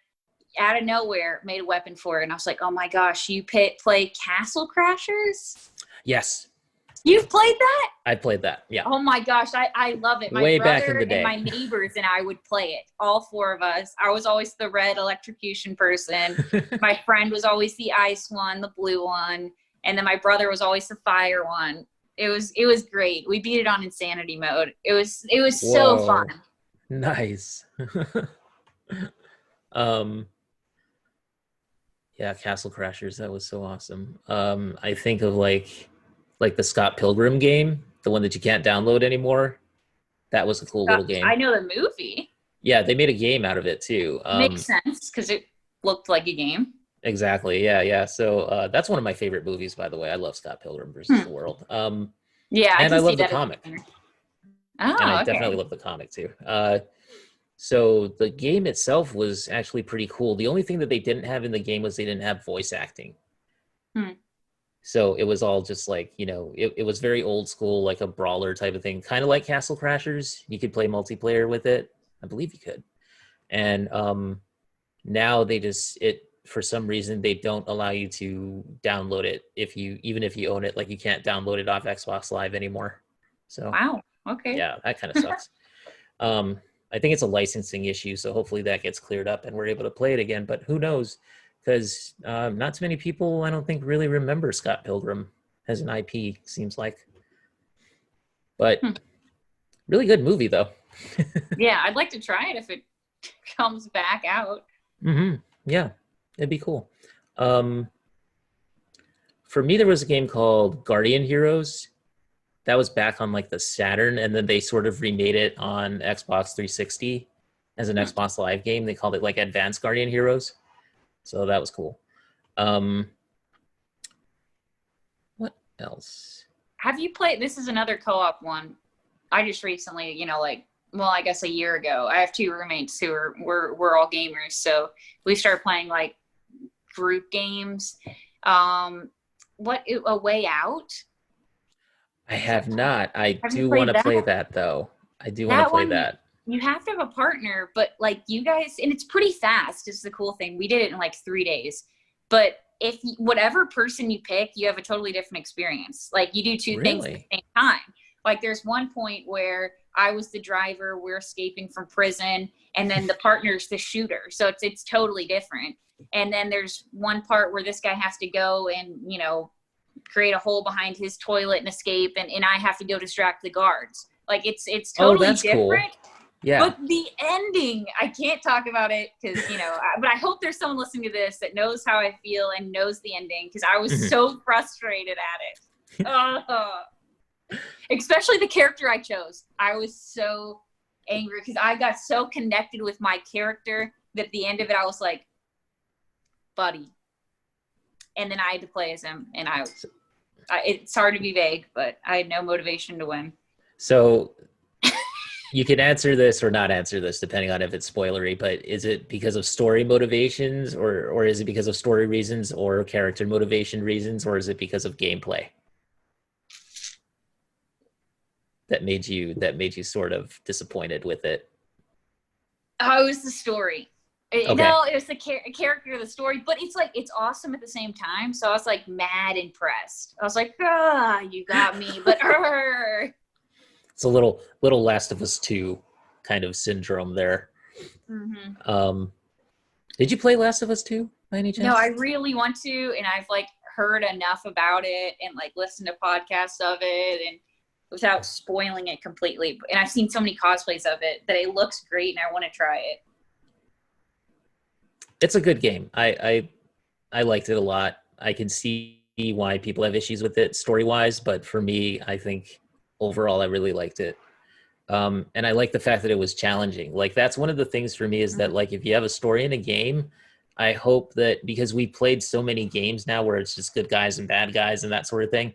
out of nowhere made a weapon for it, and I was like, oh my gosh, you play Castle Crashers? Yes, You've played that? I played that. Yeah, Oh my gosh, I love it. My way back in brother the and my day. neighbors and I would play it. All four of us. I was always the red electrocution person. My friend was always the ice one, the blue one, and then my brother was always the fire one. It was great. We beat it on insanity mode. It was so fun. Whoa, nice. um, yeah, Castle Crashers. That was so awesome. I think of like the Scott Pilgrim game, the one that you can't download anymore. That was a cool little I game. know the movie. Yeah, they made a game out of it too. Makes sense because it looked like a game. Exactly. Yeah, yeah. So that's one of my favorite movies, by the way. I love Scott Pilgrim versus Hmm. the World. Yeah, I And I can see love the that as a comic, winner. and I Oh, definitely okay. love the comic too. So the game itself was actually pretty cool. The only thing that they didn't have in the game was they didn't have voice acting. Hmm. So it was all just like, it was very old school, like a brawler type of thing, kind of like Castle Crashers. You could play multiplayer with it. I believe you could. And now they just it for some reason they don't allow you to download it if you even if you own it, like you can't download it off Xbox Live anymore. So Wow. Okay. yeah, that kind of sucks. I think it's a licensing issue, so hopefully that gets cleared up and we're able to play it again. But who knows? Because not too many people, I don't think, really remember Scott Pilgrim as an IP. Seems like, but Hmm. really good movie though. Yeah, I'd like to try it if it comes back out. Yeah, it'd be cool. Um, for me, there was a game called Guardian Heroes that was back on like the Saturn, and then they sort of remade it on Xbox 360 as an Hmm. Xbox Live game. They called it like Advanced Guardian Heroes, so that was cool. Um, what else? Have you played? This is another co-op one. I just recently, like, well, I guess a year ago. I have two roommates who we're all gamers, so we started playing like group games. What A Way Out? I have not. I Have you do want played to play that? that though. I do want to That play one, that. you have to have a partner, but like you guys, and it's pretty fast. Is the cool thing. We did it in like 3 days, but if whatever person you pick, you have a totally different experience. Like you do two things at the Really? same time. Like there's one point where I was the driver, we're escaping from prison, and then the partner's the shooter. So it's totally different. And then there's one part where this guy has to go and create a hole behind his toilet and escape, and I have to go distract the guards. Like it's Oh, totally that's cool. different. Yeah. But the ending, I can't talk about it because, but I hope there's someone listening to this that knows how I feel and knows the ending because I was Mhm. so frustrated at it. Especially the character I chose. I was so angry because I got so connected with my character that at the end of it, I was like, buddy. And then I had to play as him, and it's hard to be vague, but I had no motivation to win. So you can answer this or not answer this depending on if it's spoilery, but is it because of story motivations or is it because of story reasons or character motivation reasons or is it because of gameplay that made you sort of disappointed with it? Oh, it was the story. Okay. No, it was the character of the story, but it's like it's awesome at the same time. So I was like mad impressed. I was like, you got me, but It's a little Last of Us 2 kind of syndrome there. mm-hmm. Did you play Last of Us 2 by any chance? No, I really want to, and I've like heard enough about it and like listened to podcasts of it and without spoiling it completely. And I've seen so many cosplays of it that it looks great and I want to try it. It's a good game. I liked it a lot. I can see why people have issues with it story-wise, but for me, I think overall I really liked it. And I like the fact that it was challenging. Like that's one of the things for me is that like if you have a story in a game, I hope that because we played so many games now where it's just good guys and bad guys and that sort of thing.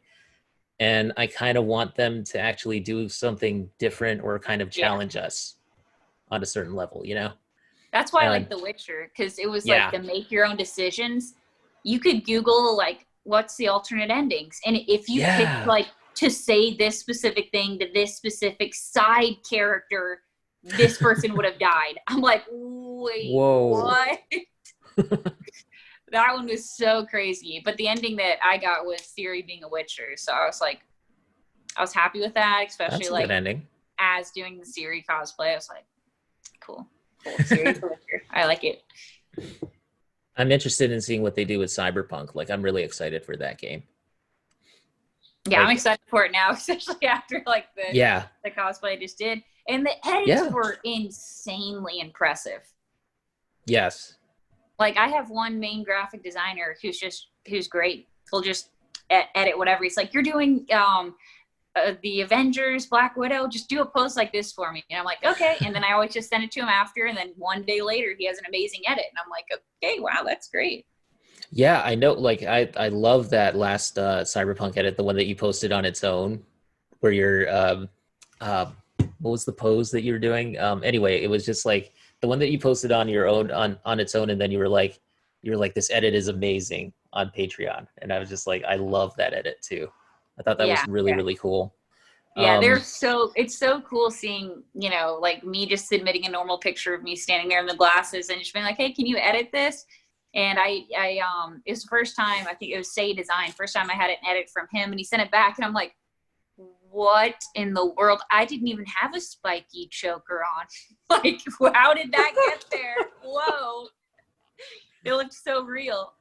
And I kind of want them to actually do something different or kind of challenge us on a certain level, you know? That's why I like The Witcher, because it was like the make your own decisions. You could Google like what's the alternate endings, and if you pick like to say this specific thing to this specific side character, this person would have died. I'm like, wait, what? That one was so crazy. But the ending that I got was Theory being a Witcher, so I was like, I was happy with that, especially that's a like good ending. As doing the Siri cosplay. I was like, cool. Siri for Witcher. I like it. I'm interested in seeing what they do with Cyberpunk. Like, I'm really excited for that game. Yeah, like, I'm excited for it now, especially after like the cosplay I just did. And the edits were insanely impressive. Yes. Like I have one main graphic designer who's great. He'll just edit whatever. He's like, you're doing the Avengers, Black Widow, just do a post like this for me. And I'm like, okay. And then I always just send it to him after. And then one day later, he has an amazing edit. And I'm like, okay, wow, that's great. Yeah, I know. Like, I love that last Cyberpunk edit, the one that you posted on its own, where you're, what was the pose that you were doing? Anyway, it was just like the one that you posted on your own, on its own. And then you were like, this edit is amazing on Patreon. And I was just like, I love that edit too. I thought that was really, really cool. Yeah, it's so cool seeing, like me just submitting a normal picture of me standing there in the glasses and just being like, hey, can you edit this? And it was the first time, I think it was Say Design, first time I had an edit from him and he sent it back and I'm like, what in the world? I didn't even have a spiky choker on. Like, how did that get there? Whoa. It looked so real.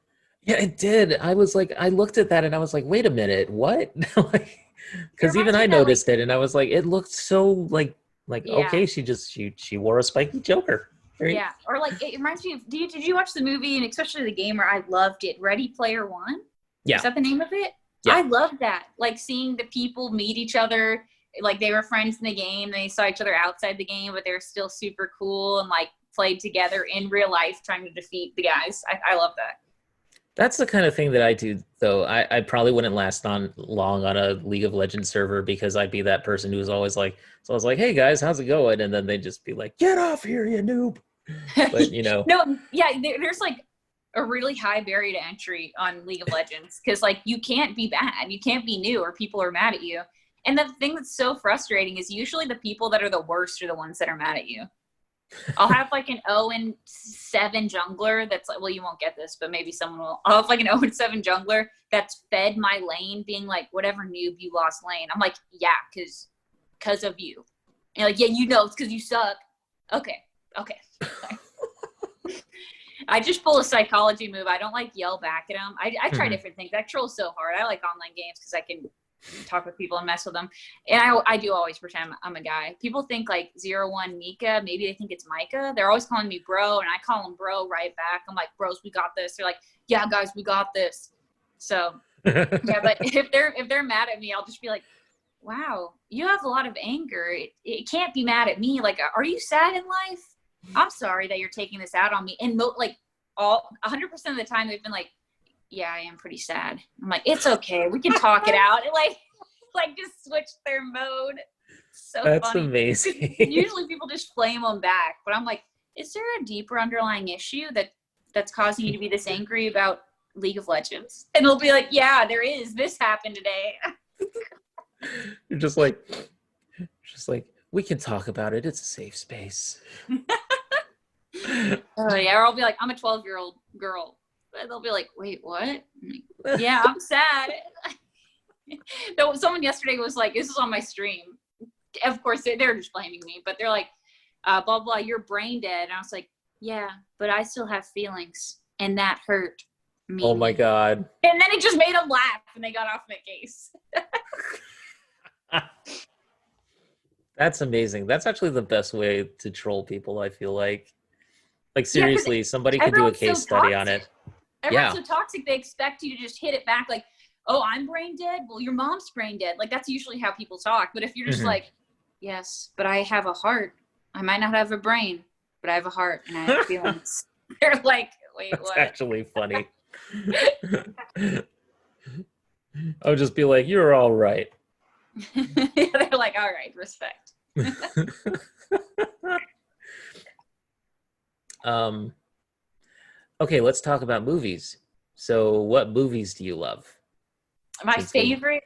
Yeah, it did. I was like, I looked at that and I was like, wait a minute, what? Like, It because even reminds me I of that, like, noticed it, and I was like, it looked so like yeah, okay, she wore a spiky choker. Right? yeah. Or like, it reminds me of, did you watch the movie, and especially the game where I loved it, Ready Player One? Is Yeah, that the name of it? yeah. I love that. Like seeing the people meet each other, like they were friends in the game, they saw each other outside the game, but they're still super cool and like played together in real life trying to defeat the guys. I love that. That's the kind of thing that I do, though. I probably wouldn't last on long on a League of Legends server because I'd be that person who's always like, so I was like, hey guys, how's it going? And then they'd just be like, get off here, you noob. But No, yeah, there's like a really high barrier to entry on League of Legends because like you can't be bad, you can't be new, or people are mad at you. And the thing that's so frustrating is usually the people that are the worst are the ones that are mad at you. I'll have like an 0-7 jungler that's like, well, you won't get this, but maybe someone will. I'll have like an 0-7 jungler that's fed my lane, being like, whatever noob, you lost lane. I'm like, yeah, because of you. And like, yeah, you know, it's because you suck. Okay. I just pull a psychology move. I don't like yell back at them. I try different things. I troll so hard. I like online games because I can talk with people and mess with them. And I do always pretend I'm a guy. People think like 0-1 Mika. Maybe they think it's Micah. They're always calling me bro, and I call them bro right back. I'm like, bros, we got this. They're like, yeah, guys, we got this. So yeah, but if they're mad at me, I'll just be like, wow, you have a lot of anger. It can't be mad at me. Like, are you sad in life? I'm sorry that you're taking this out on me. And like all 100% of the time they've been like, yeah, I am pretty sad. I'm like, it's okay. We can talk it out. And like just switch their mode. So that's funny. amazing. Usually people just flame them back. But I'm like, is there a deeper underlying issue that's causing you to be this angry about League of Legends? And they'll be like, yeah, there is. This happened today. You're just like, we can talk about it. It's a safe space. Oh yeah, or I'll be like, I'm a 12-year-old girl. And they'll be like, wait, what? Like, yeah, I'm sad. Someone yesterday was like, this is on my stream. Of course, they're just blaming me, but they're like, blah, blah, you're brain dead. And I was like, yeah, but I still have feelings. And that hurt me. Oh my God. And then it just made them laugh and they got off my case. That's amazing. That's actually the best way to troll people, I feel like. Like, seriously, yeah, somebody could do a case study on it. Everyone's so toxic, they expect you to just hit it back like, oh, I'm brain dead? Well, your mom's brain dead. Like, that's usually how people talk. But if you're just like, yes, but I have a heart. I might not have a brain, but I have a heart and I have feelings. They're like, wait, that's what? Actually funny. I would just be like, you're all right. They're like, all right, respect. Okay, let's talk about movies. So what movies do you love? My favorite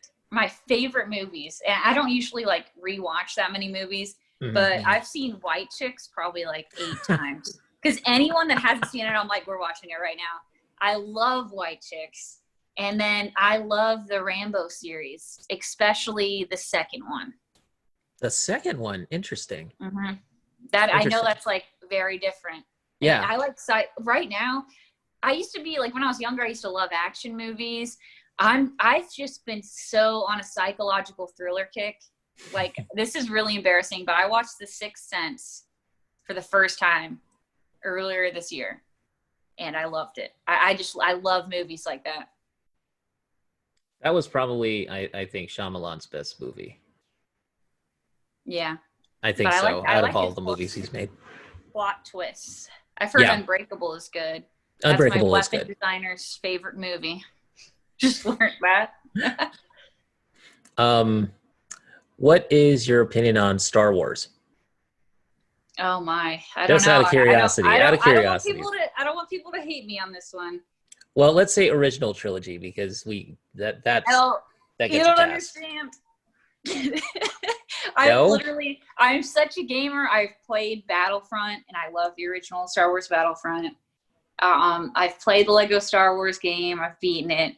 movies, and I don't usually like rewatch that many movies, but I've seen White Chicks probably like 8 times. Because anyone that hasn't seen it, I'm like, we're watching it right now. I love White Chicks. And then I love the Rambo series, especially the second one. The second one? Interesting. That I know that's like very different. Yeah. And I like right now. I used to be like when I was younger. I used to love action movies. I've just been so on a psychological thriller kick. Like this is really embarrassing, but I watched The Sixth Sense for the first time earlier this year, and I loved it. I love movies like that. That was probably I think Shyamalan's best movie. Yeah. I think so. Out of all the movies he's made. Plot twists. I've heard Unbreakable is good. Unbreakable is good. That's my weapon designer's favorite movie. Just learned that. What is your opinion on Star Wars? Oh my! I don't know. Just out of curiosity. I don't want people to hate me on this one. Well, let's say original trilogy because that gets you don't understand. I'm such a gamer. I've played Battlefront and I love the original Star Wars Battlefront. I've played the Lego Star Wars game. I've beaten it.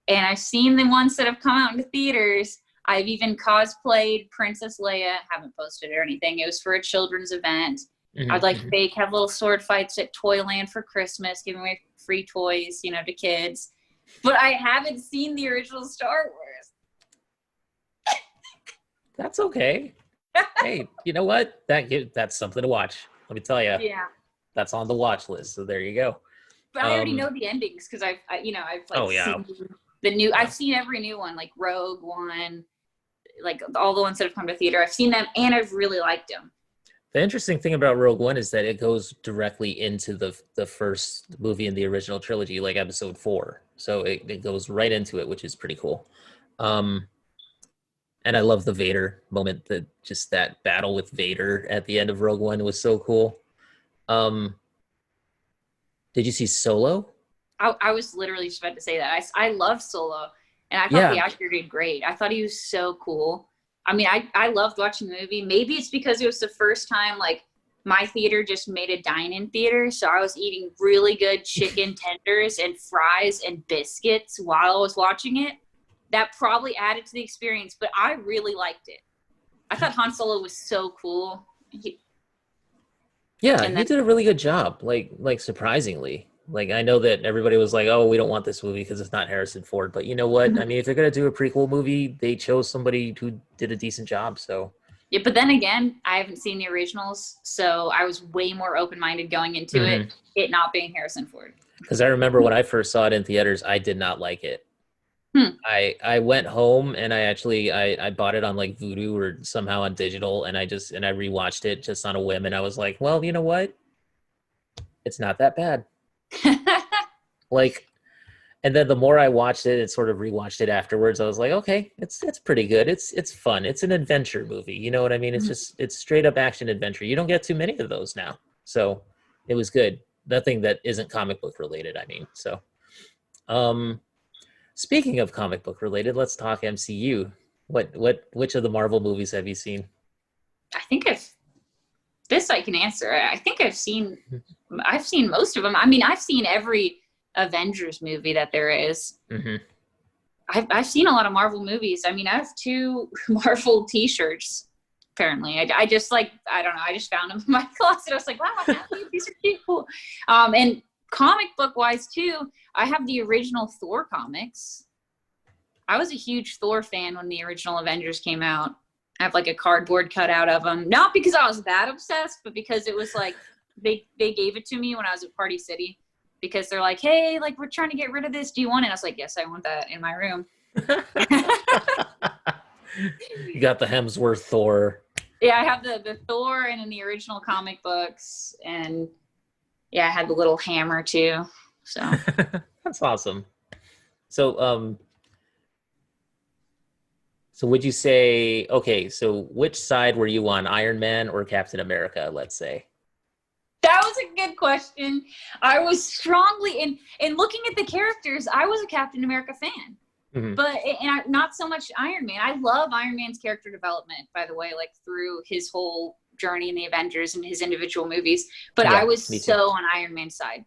And I've seen the ones that have come out into theaters. I've even cosplayed Princess Leia. Haven't posted or anything. It was for a children's event. I'd like fake have little sword fights at Toyland for Christmas, giving away free toys, you know, to kids. But I haven't seen the original Star Wars. That's okay. Hey, you know what? That's something to watch. Let me tell you. Yeah. That's on the watch list. So there you go. But I already know the endings because I've seen the new. I've seen every new one, like Rogue One, like all the ones that have come to theater. I've seen them and I've really liked them. The interesting thing about Rogue One is that it goes directly into the first movie in the original trilogy, like episode 4. So it goes right into it, which is pretty cool. And I love the Vader moment, that battle with Vader at the end of Rogue One was so cool. Did you see Solo? I was literally just about to say that. I love Solo, and I thought the actor did great. I thought he was so cool. I mean, I loved watching the movie. Maybe it's because it was the first time, like, my theater just made a dine-in theater, so I was eating really good chicken tenders and fries and biscuits while I was watching it. That probably added to the experience, but I really liked it. I thought Han Solo was so cool. He did a really good job, like surprisingly. Like, I know that everybody was like, oh, we don't want this movie because it's not Harrison Ford. But you know what? I mean, if they're going to do a prequel movie, they chose somebody who did a decent job. So yeah, but then again, I haven't seen the originals, so I was way more open-minded going into it not being Harrison Ford. Because I remember when I first saw it in theaters, I did not like it. I went home and I bought it on like Vudu or somehow on digital, and I rewatched it just on a whim, and I was like, well, you know what? It's not that bad. Like, and then the more I watched it and sort of rewatched it afterwards, I was like, okay, it's pretty good. It's fun. It's an adventure movie. You know what I mean? It's straight up action adventure. You don't get too many of those now. So it was good. Nothing that isn't comic book related, I mean. So speaking of comic book related, let's talk MCU. Which of the Marvel movies have you seen? I think I can answer. I think I've seen most of them. I mean, I've seen every Avengers movie that there is. I've seen a lot of Marvel movies. I mean, I have 2 Marvel t-shirts, apparently. I just I don't know. I just found them in my closet. I was like, wow, these are cute, cool. And comic book wise too, I have the original Thor comics. I was a huge Thor fan when the original Avengers came out. I have like a cardboard cutout of them, not because I was that obsessed, but because it was like they gave it to me when I was at Party City, because they're like, hey, like, we're trying to get rid of this, do you want it? And I was like, yes, I want that in my room. You got the Hemsworth Thor. Yeah, I have the Thor and in the original comic books, and yeah, I had the little hammer too. So that's awesome. So would you say, okay, so which side were you on, Iron Man or Captain America, let's say? That was a good question. I was strongly in looking at the characters, I was a Captain America fan. But not so much Iron Man. I love Iron Man's character development, by the way, like through his whole journey in the Avengers and his individual movies. But I was so on Iron Man's side.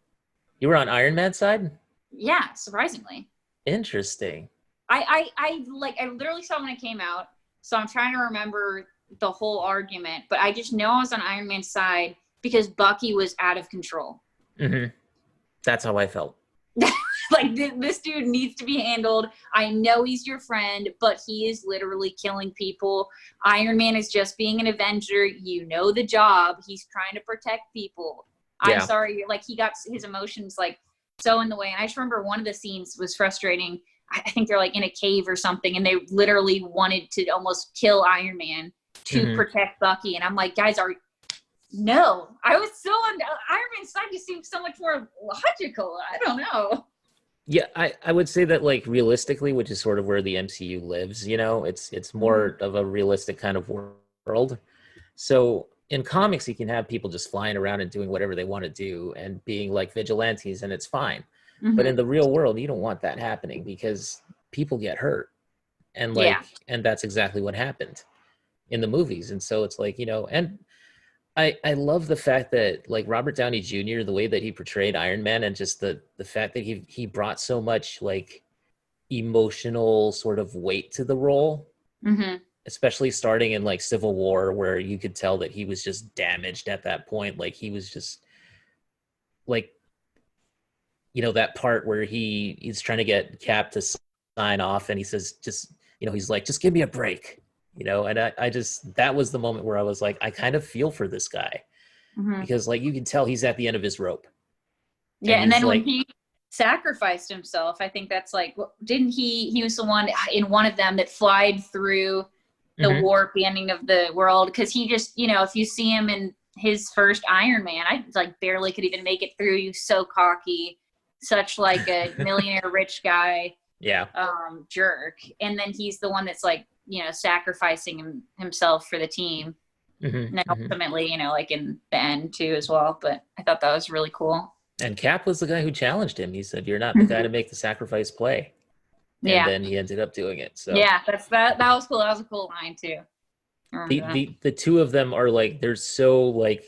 You were on Iron Man's side? Yeah, surprisingly. Interesting. I literally saw it when it came out, so I'm trying to remember the whole argument, but I just know I was on Iron Man's side because Bucky was out of control. That's how I felt. Like, this dude needs to be handled. I know he's your friend, but he is literally killing people. Iron Man is just being an Avenger. You know the job. He's trying to protect people. I'm sorry. Like, he got his emotions like so in the way. And I just remember one of the scenes was frustrating. I think they're like in a cave or something, and they literally wanted to almost kill Iron Man to protect Bucky. And I'm like, guys, no. I was so on Iron Man's side just seems so much more logical. I don't know. Yeah, I would say that, like, realistically, which is sort of where the MCU lives, you know, it's more of a realistic kind of world. So in comics, you can have people just flying around and doing whatever they want to do and being like vigilantes, and it's fine. But in the real world, you don't want that happening because people get hurt. And and that's exactly what happened in the movies. And so it's like, you know, and I love the fact that, like, Robert Downey Jr., the way that he portrayed Iron Man, and just the fact that he brought so much, like, emotional sort of weight to the role. Mm-hmm. especially starting in like Civil War, where you could tell that he was just damaged at that point. Like he was just like, that part where he's trying to get Cap to sign off, and he says, just, he's like, just give me a break, and I just, that was the moment where I was like, I kind of feel for this guy, Mm-hmm. because like you can tell he's at the end of his rope, Yeah, and and he's then when like, he sacrificed himself, I think that's like, didn't he was the one in one of them that flied through the mhm. warp, the ending of the world, because he just, if you see him in his first Iron Man, I like barely could even make it through. He was so cocky, such like a millionaire rich guy Yeah. jerk, and then he's the one that's like, sacrificing himself for the team, Mm-hmm, and then mm-hmm. ultimately, like in the end too as well. But I thought that was really cool. And Cap was the guy who challenged him. He said, "You're not the guy to make the sacrifice play," and Yeah, then he ended up doing it. So yeah, that was cool. That was a cool line too. I the remember that. the two of them are like, they're so like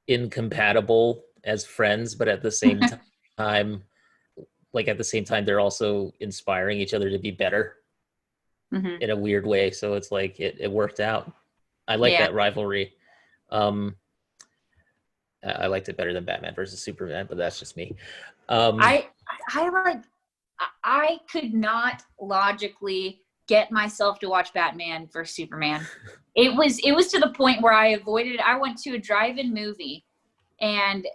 incompatible as friends, but at the same time, they're also inspiring each other to be better Mm-hmm. in a weird way. So it's like it worked out. I like Yeah, that rivalry. Um, I liked it better than Batman versus Superman, but that's just me. Um, I I like I could not logically get myself to watch Batman versus Superman. It was to the point where I avoided it. I went to a drive-in movie and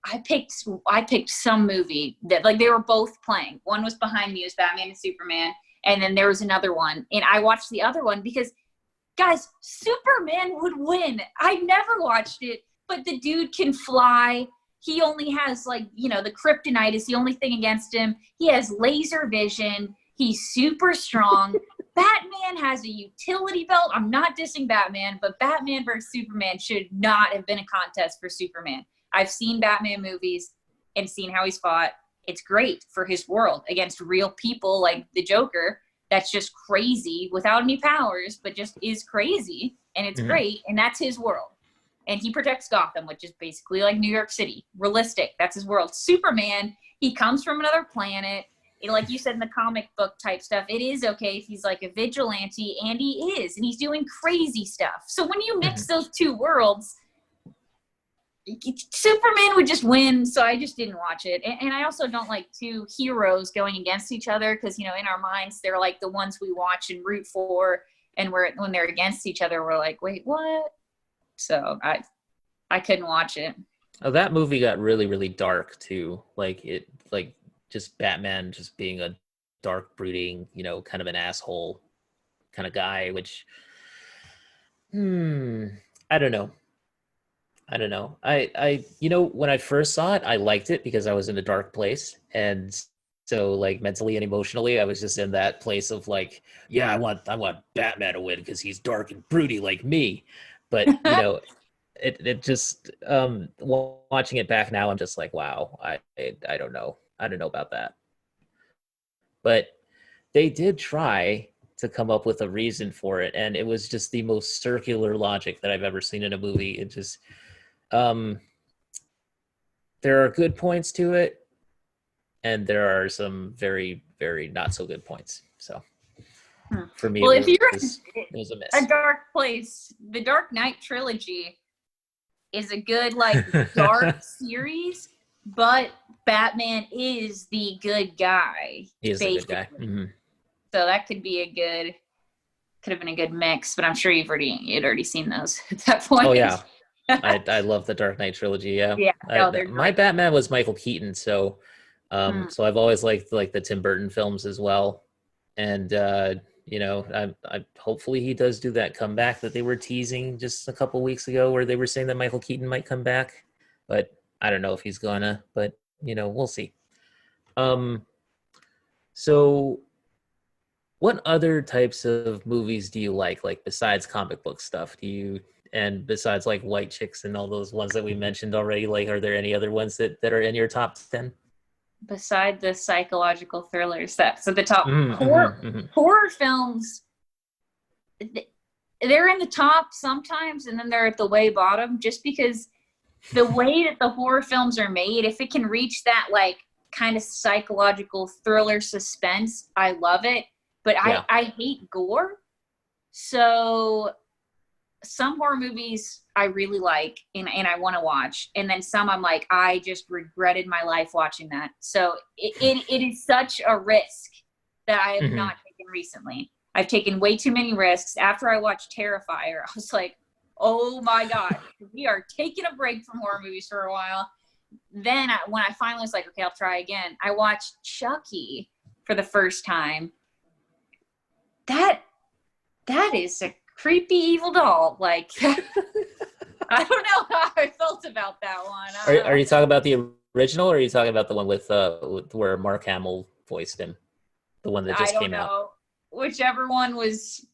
I picked some movie that like they were both playing. One was behind me, it was Batman and Superman, and then there was another one. And I watched the other one because guys, Superman would win. I never watched it, but the dude can fly. He only has like, the kryptonite is the only thing against him. He has laser vision. He's super strong. Batman has a utility belt. I'm not dissing Batman, but Batman versus Superman should not have been a contest for Superman. I've seen Batman movies and seen how he's fought. It's great for his world against real people like the Joker. That's just crazy without any powers, but just is crazy. And it's mhm. great. And that's his world. And he protects Gotham, which is basically like New York City. Realistic. That's his world. Superman, he comes from another planet. Like you said in the comic book type stuff, it is okay if he's like a vigilante, and he is. And he's doing crazy stuff. So when you mix those two worlds, Superman would just win, so I just didn't watch it. And I also don't like two heroes going against each other because, in our minds, they're like the ones we watch and root for. And when they're against each other, we're like, wait, what? So I couldn't watch it. Oh, that movie got really, really dark too. Like just Batman just being a dark, brooding, kind of an asshole kind of guy, which, I don't know. I don't know. When I first saw it, I liked it because I was in a dark place. And so like mentally and emotionally, I was just in that place of like, yeah, I want Batman to win because he's dark and broody like me. But, it just, watching it back now, I'm just like, wow, I don't know. I don't know about that. But they did try to come up with a reason for it, and it was just the most circular logic that I've ever seen in a movie. It just, um, there are good points to it, and there are some very, very not so good points. So for me, Well, if you're it was a in a miss. dark place, the Dark Knight trilogy is a good like dark series, but Batman is the good guy, He is a good basically. guy. Mm-hmm. So that could have been a good mix. But I'm sure you'd already seen those at that point. Oh yeah, I love the Dark Knight trilogy. Yeah, Yeah, no, they're my great. Batman was Michael Keaton, so so I've always liked like the Tim Burton films as well, and I hopefully he does do that comeback that they were teasing just a couple weeks ago, where they were saying that Michael Keaton might come back, but I don't know if he's gonna, but we'll see. Um, so what other types of movies do you like besides comic book stuff? And besides like White Chicks and all those ones that we mentioned already, like are there any other ones that are in your top 10? Beside the psychological thrillers, that's at the top. Mm-hmm, mm-hmm, mm-hmm. Horror films, they're in the top sometimes, and then they're at the way bottom, just because the way that the horror films are made, if it can reach that like kind of psychological thriller suspense, I love it. But Yeah. I hate gore. So some horror movies I really like and I want to watch. And then some I'm like, I just regretted my life watching that. So it is such a risk that I have not taken recently. I've taken way too many risks. After I watched Terrifier, I was like, oh my God, we are taking a break from horror movies for a while. Then when I finally was like, okay, I'll try again, I watched Chucky for the first time. That is a creepy evil doll. Like, I don't know how I felt about that one. Are you talking about the original, or are you talking about the one with where Mark Hamill voiced him? The one that just came out. Whichever one was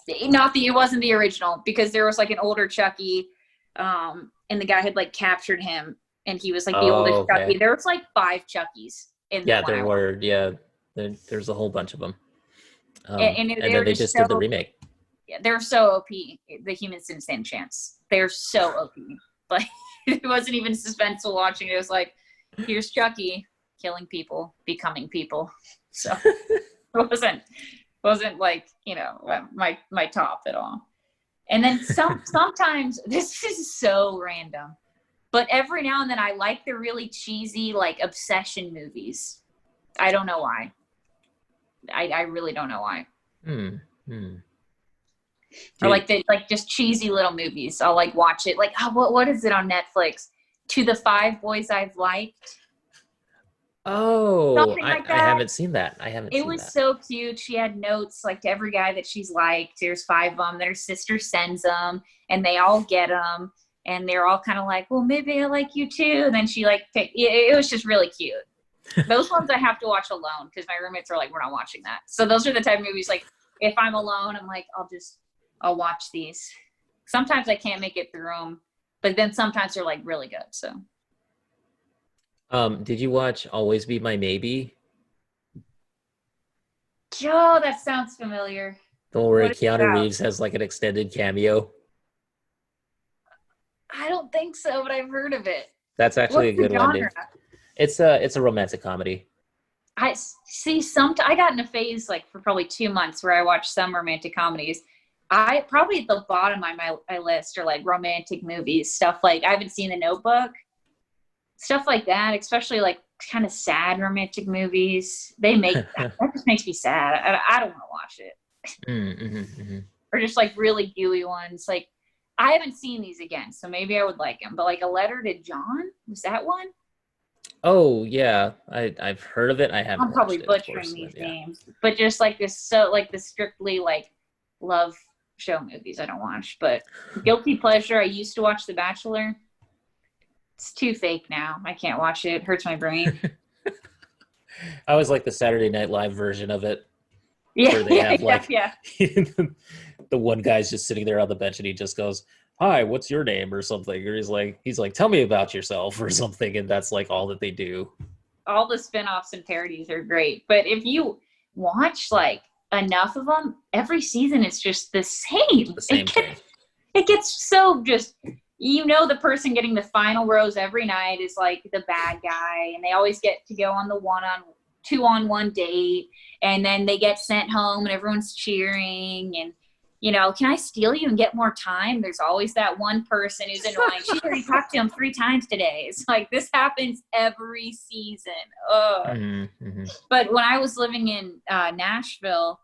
it wasn't the original, because there was like an older Chucky, and the guy had like captured him, and he was like the oldest Chucky. There was like 5 Chuckies in the there were. Yeah, there's a whole bunch of them. And then they just did the remake. Yeah, they're so OP. The humans didn't stand a chance. They're so OP. Like, it wasn't even suspenseful watching. It was like, here's Chucky killing people, becoming people. So it wasn't like, my top at all. And then sometimes, this is so random, but every now and then I like the really cheesy, like, obsession movies. I don't know why. I really don't know why. Or like just cheesy little movies. I'll like watch it. Like, what is it on Netflix? To the 5 Boys I've Liked. Oh, I haven't seen that. It was so cute. She had notes like to every guy that she's liked. There's 5 of them that her sister sends them, and they all get them, and they're all kind of like, well, maybe I like you too. And then she like picked. It was just really cute. Those ones I have to watch alone, because my roommates are like, we're not watching that. So those are the type of movies, like, if I'm alone, I'm like, I'll watch these. Sometimes I can't make it through them, but then sometimes they're like really good. So. Did you watch Always Be My Maybe? Oh, that sounds familiar. The one where Keanu Reeves has like an extended cameo. I don't think so, but I've heard of it. That's actually a good one. It's a romantic comedy. I see I got in a phase like for probably 2 months where I watched some romantic comedies. I probably at the bottom of my list are like romantic movies, stuff like I haven't seen The Notebook, stuff like that, especially like kind of sad romantic movies. That just makes me sad. I don't want to watch it. Or just like really gooey ones. Like, I haven't seen these again, so maybe I would like them. But like A Letter to John, was that one? Oh yeah, I've heard of it. I haven't. I'm probably butchering these names, but just like this, so like the strictly like love show movies I don't watch. But guilty pleasure, I used to watch The Bachelor. It's too fake now. I can't watch it. It hurts my brain. I was like the Saturday Night Live version of it. Yeah, where they have the one guy's just sitting there on the bench and he just goes, "Hi, what's your name?" or something. Or he's like, "Tell me about yourself," or something. And that's like all that they do. All the spinoffs and parodies are great. But if you watch like enough of them, every season it's just the same. The same thing. It gets so just, the person getting the final rose every night is like the bad guy, and they always get to go on the 2-on-1 date, and then they get sent home and everyone's cheering, and can I steal you and get more time? There's always that one person who's annoying. She already talked to him 3 times today. It's like, this happens every season. But when I was living in Nashville,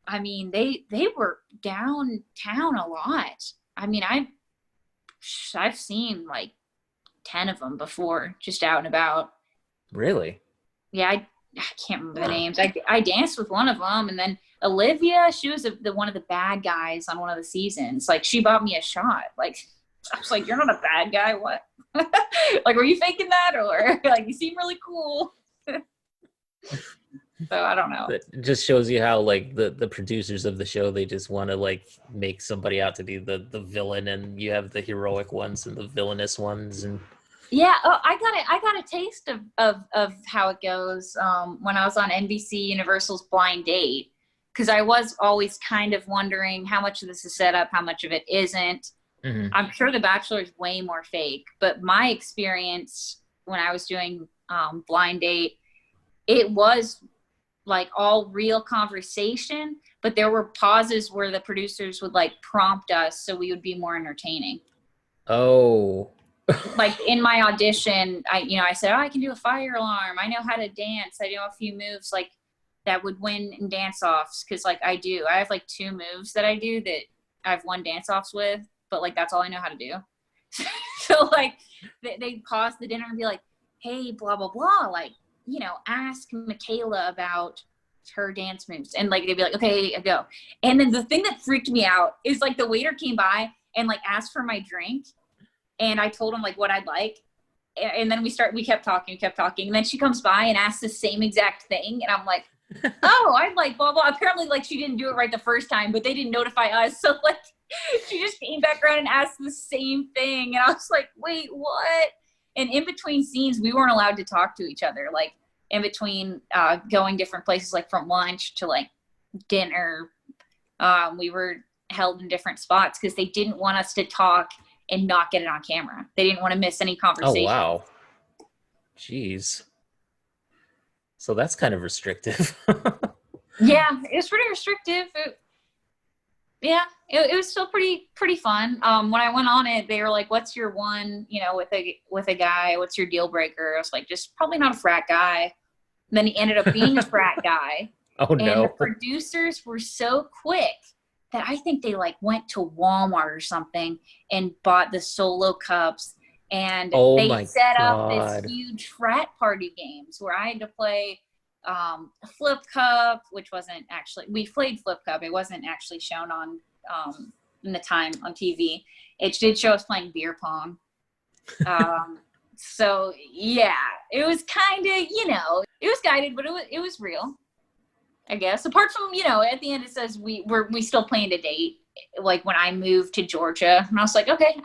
I mean, they were downtown a lot. I mean, I've seen like 10 of them before, just out and about. Really? Yeah, I can't remember the names. I danced with one of them, and then Olivia, she was one of the bad guys on one of the seasons. Like, she bought me a shot. Like, I was like, "You're not a bad guy. What? Like, were you faking that, or like you seem really cool?" So I don't know. It just shows you how like the producers of the show, they just want to like make somebody out to be the villain, and you have the heroic ones and the villainous ones. And yeah, I got a taste of how it goes when I was on NBC Universal's Blind Date, because I was always kind of wondering how much of this is set up, how much of it isn't. I'm sure The Bachelor is way more fake, but my experience when I was doing Blind Date, it was like all real conversation, but there were pauses where the producers would like prompt us so we would be more entertaining. Oh. Like in my audition, I said, oh, I can do a fire alarm. I know how to dance. I know a few moves like that would win in dance offs. Cause like I have like 2 moves that I do that I've won dance offs with, but like, that's all I know how to do. So like they pause the dinner and be like, hey, blah, blah, blah. Like, ask Michaela about her dance moves. And like, they'd be like, okay, go. And then the thing that freaked me out is like the waiter came by and like asked for my drink. And I told him like what I'd like. And then we kept talking. And then she comes by and asks the same exact thing. And I'm like, oh, I'd like blah, blah. Apparently like she didn't do it right the first time, but they didn't notify us. So like she just came back around and asked the same thing. And I was like, wait, what? And in between scenes, we weren't allowed to talk to each other. Like in between going different places, like from lunch to like dinner, we were held in different spots because they didn't want us to talk and not get it on camera. They didn't want to miss any conversation. Oh, wow. Jeez. So that's kind of restrictive. Yeah, it was pretty restrictive. It was still pretty fun. When I went on it, they were like, what's your one, with a guy, what's your deal breaker? I was like, just probably not a frat guy. And then he ended up being a frat guy. Oh, no. And the producers were so quick that I think they like went to Walmart or something and bought the solo cups, and they set up this huge frat party games where I had to play Flip Cup, which wasn't actually, we played Flip Cup. It wasn't actually shown on in the time on TV. It did show us playing beer pong. So yeah, it was kind of, it was guided, but it was real, I guess. Apart from, at the end it says we still planned a date, like when I moved to Georgia, and I was like, okay,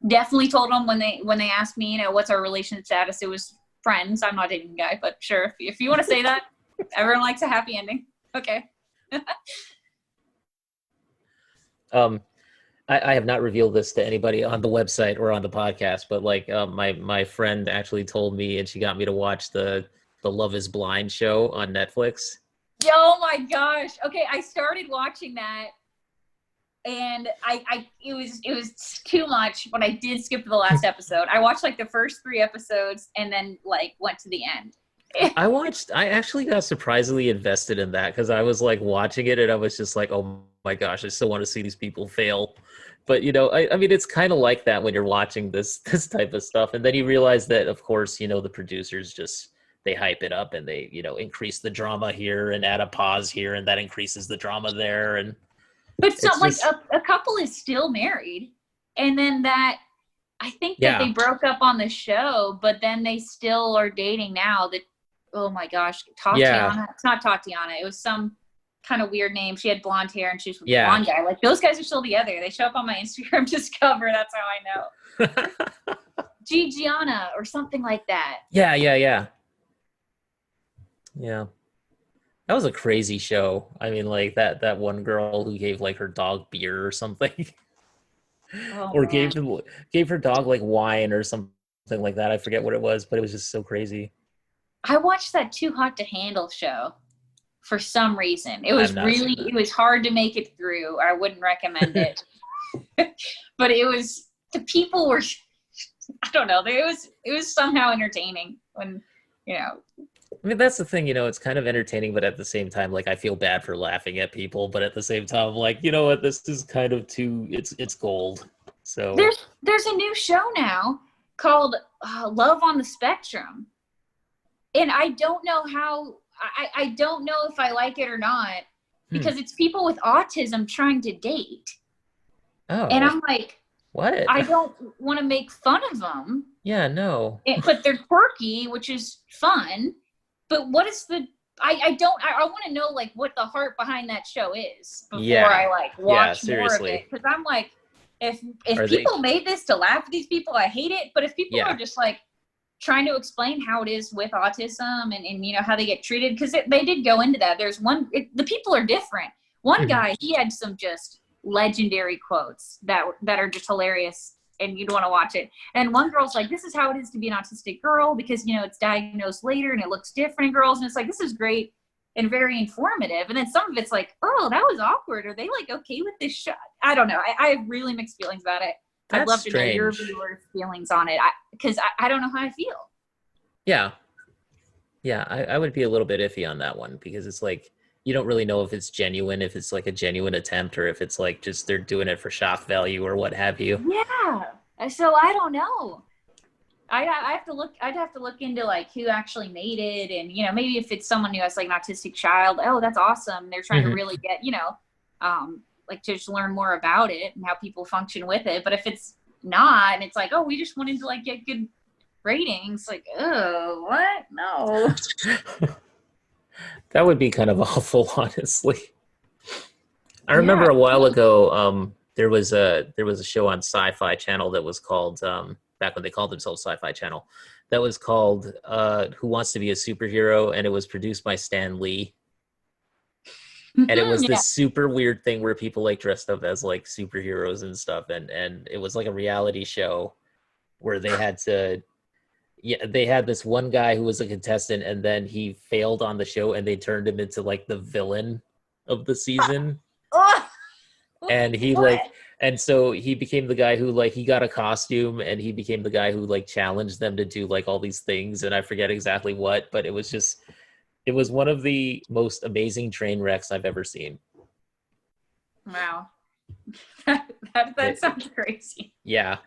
definitely told them when they asked me, what's our relationship status, it was friends. I'm not dating a guy, but sure, if you want to say that, everyone likes a happy ending. Okay. I have not revealed this to anybody on the website or on the podcast, but like my friend actually told me, and she got me to watch the Love is Blind show on Netflix. Oh my gosh. Okay, I started watching that, and it was too much, but I did skip the last episode. I watched like the first 3 episodes and then like went to the end. I actually got surprisingly invested in that because I was like watching it and I was just like, oh my gosh, I still want to see these people fail. But I mean, it's kind of like that when you're watching this type of stuff, and then you realize that, of course, the producers just, they hype it up and they, increase the drama here and add a pause here, and that increases the drama there. And but it's not like a couple is still married, and then I think that they broke up on the show, but then they still are dating now. That, oh my gosh, Tatiana. Yeah. It's not Tatiana. It was some kind of weird name. She had blonde hair and she was with a blonde guy. Like, those guys are still together. They show up on my Instagram Discover. That's how I know. Gianna or something like that. Yeah. That was a crazy show. I mean, like that one girl who gave like her dog beer or something. Or gave her dog like wine or something like that. I forget what it was, but it was just so crazy. I watched that Too Hot to Handle show for some reason. It was hard to make it through. I wouldn't recommend it. But the people were, I don't know, it was somehow entertaining when, I mean, that's the thing, it's kind of entertaining, but at the same time, like, I feel bad for laughing at people, but at the same time, like, you know what, this is kind of it's gold. So there's a new show now called Love on the Spectrum. And I don't know how, I don't know if I like it or not, because it's people with autism trying to date. Oh. And I'm like, what? I don't want to make fun of them. Yeah, no. But they're quirky, which is fun. But what is I want to know like what the heart behind that show is before I like watch more of it. Because I'm like, if people made this to laugh at these people, I hate it. But if people are just like trying to explain how it is with autism and how they get treated, because they did go into that. There's the people are different. One guy, he had some just legendary quotes that are just hilarious and you'd want to watch it. And one girl's like, this is how it is to be an autistic girl because, you know, it's diagnosed later and it looks different in girls. And it's like, this is great and very informative. And then some of it's like, oh, that was awkward. Are they like okay with this show? I don't know. I have really mixed feelings about it. I'd love to know your viewers' feelings on it because I don't know how I feel. Yeah. Yeah, I would be a little bit iffy on that one because it's like, you don't really know if it's genuine, if it's like a genuine attempt, or if it's like just they're doing it for shock value or what have you. Yeah. So I don't know. I'd have to look into like who actually made it, and you know, maybe if it's someone who has like an autistic child, oh, that's awesome. They're trying to really get, you know, like to just learn more about it and how people function with it. But if it's not, and it's like, oh, we just wanted to like get good ratings, like, oh, what? No. That would be kind of awful, honestly. I remember a while ago, there was a show on Sci-Fi Channel that was called, back when they called themselves Sci-Fi Channel, that was called Who Wants to Be a Superhero, and it was produced by Stan Lee. And it was this super weird thing where people like dressed up as like superheroes and stuff, and it was like a reality show where they had to. Yeah, they had this one guy who was a contestant, and then he failed on the show, and they turned him into like the villain of the season. And he and so he became the guy who like he got a costume, and he became the guy who like challenged them to do like all these things, and I forget exactly what, but it was one of the most amazing train wrecks I've ever seen. Wow, that sounds crazy. Yeah.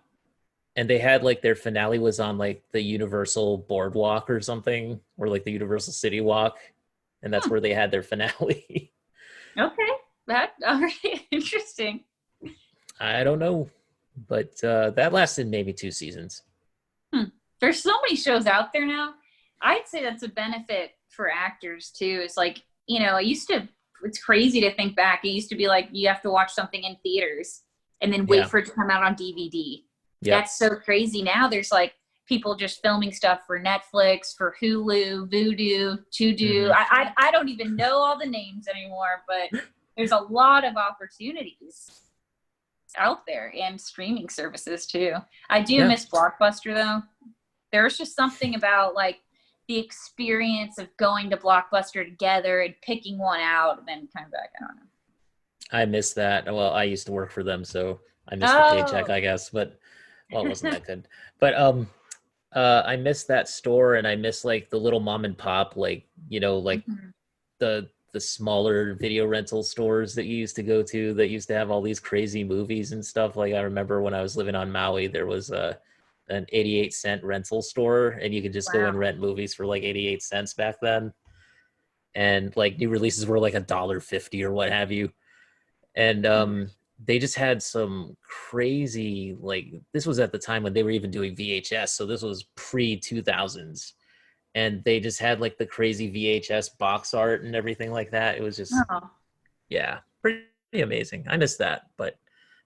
And they had like their finale was on like the Universal Boardwalk or something, or like the Universal City Walk, and that's where they had their finale. Okay, that all right, interesting. I don't know, but that lasted maybe 2 seasons. There's so many shows out there now. I'd say that's a benefit for actors too. It's like, you know, it's crazy to think back. It used to be like you have to watch something in theaters and then wait for it to come out on DVD. Yep. That's so crazy. Now there's like people just filming stuff for Netflix, for Hulu, Vudu, Tudu. I don't even know all the names anymore, but there's a lot of opportunities out there and streaming services too. I do miss Blockbuster though. There's just something about like the experience of going to Blockbuster together and picking one out and then coming back. I don't know. I miss that. Well, I used to work for them, so I missed the paycheck, I guess, but well, it wasn't that good. But I miss that store, and I miss like the little mom and pop, like, you know, like the smaller video rental stores that you used to go to that used to have all these crazy movies and stuff. Like I remember when I was living on Maui, there was an 88-cent rental store, and you could just go and rent movies for like 88 cents back then. And like new releases were like $1.50 or what have you. And they just had some crazy, like, this was at the time when they were even doing VHS, so this was pre-2000s, and they just had like the crazy VHS box art and everything like that. It was just pretty amazing. I miss that, but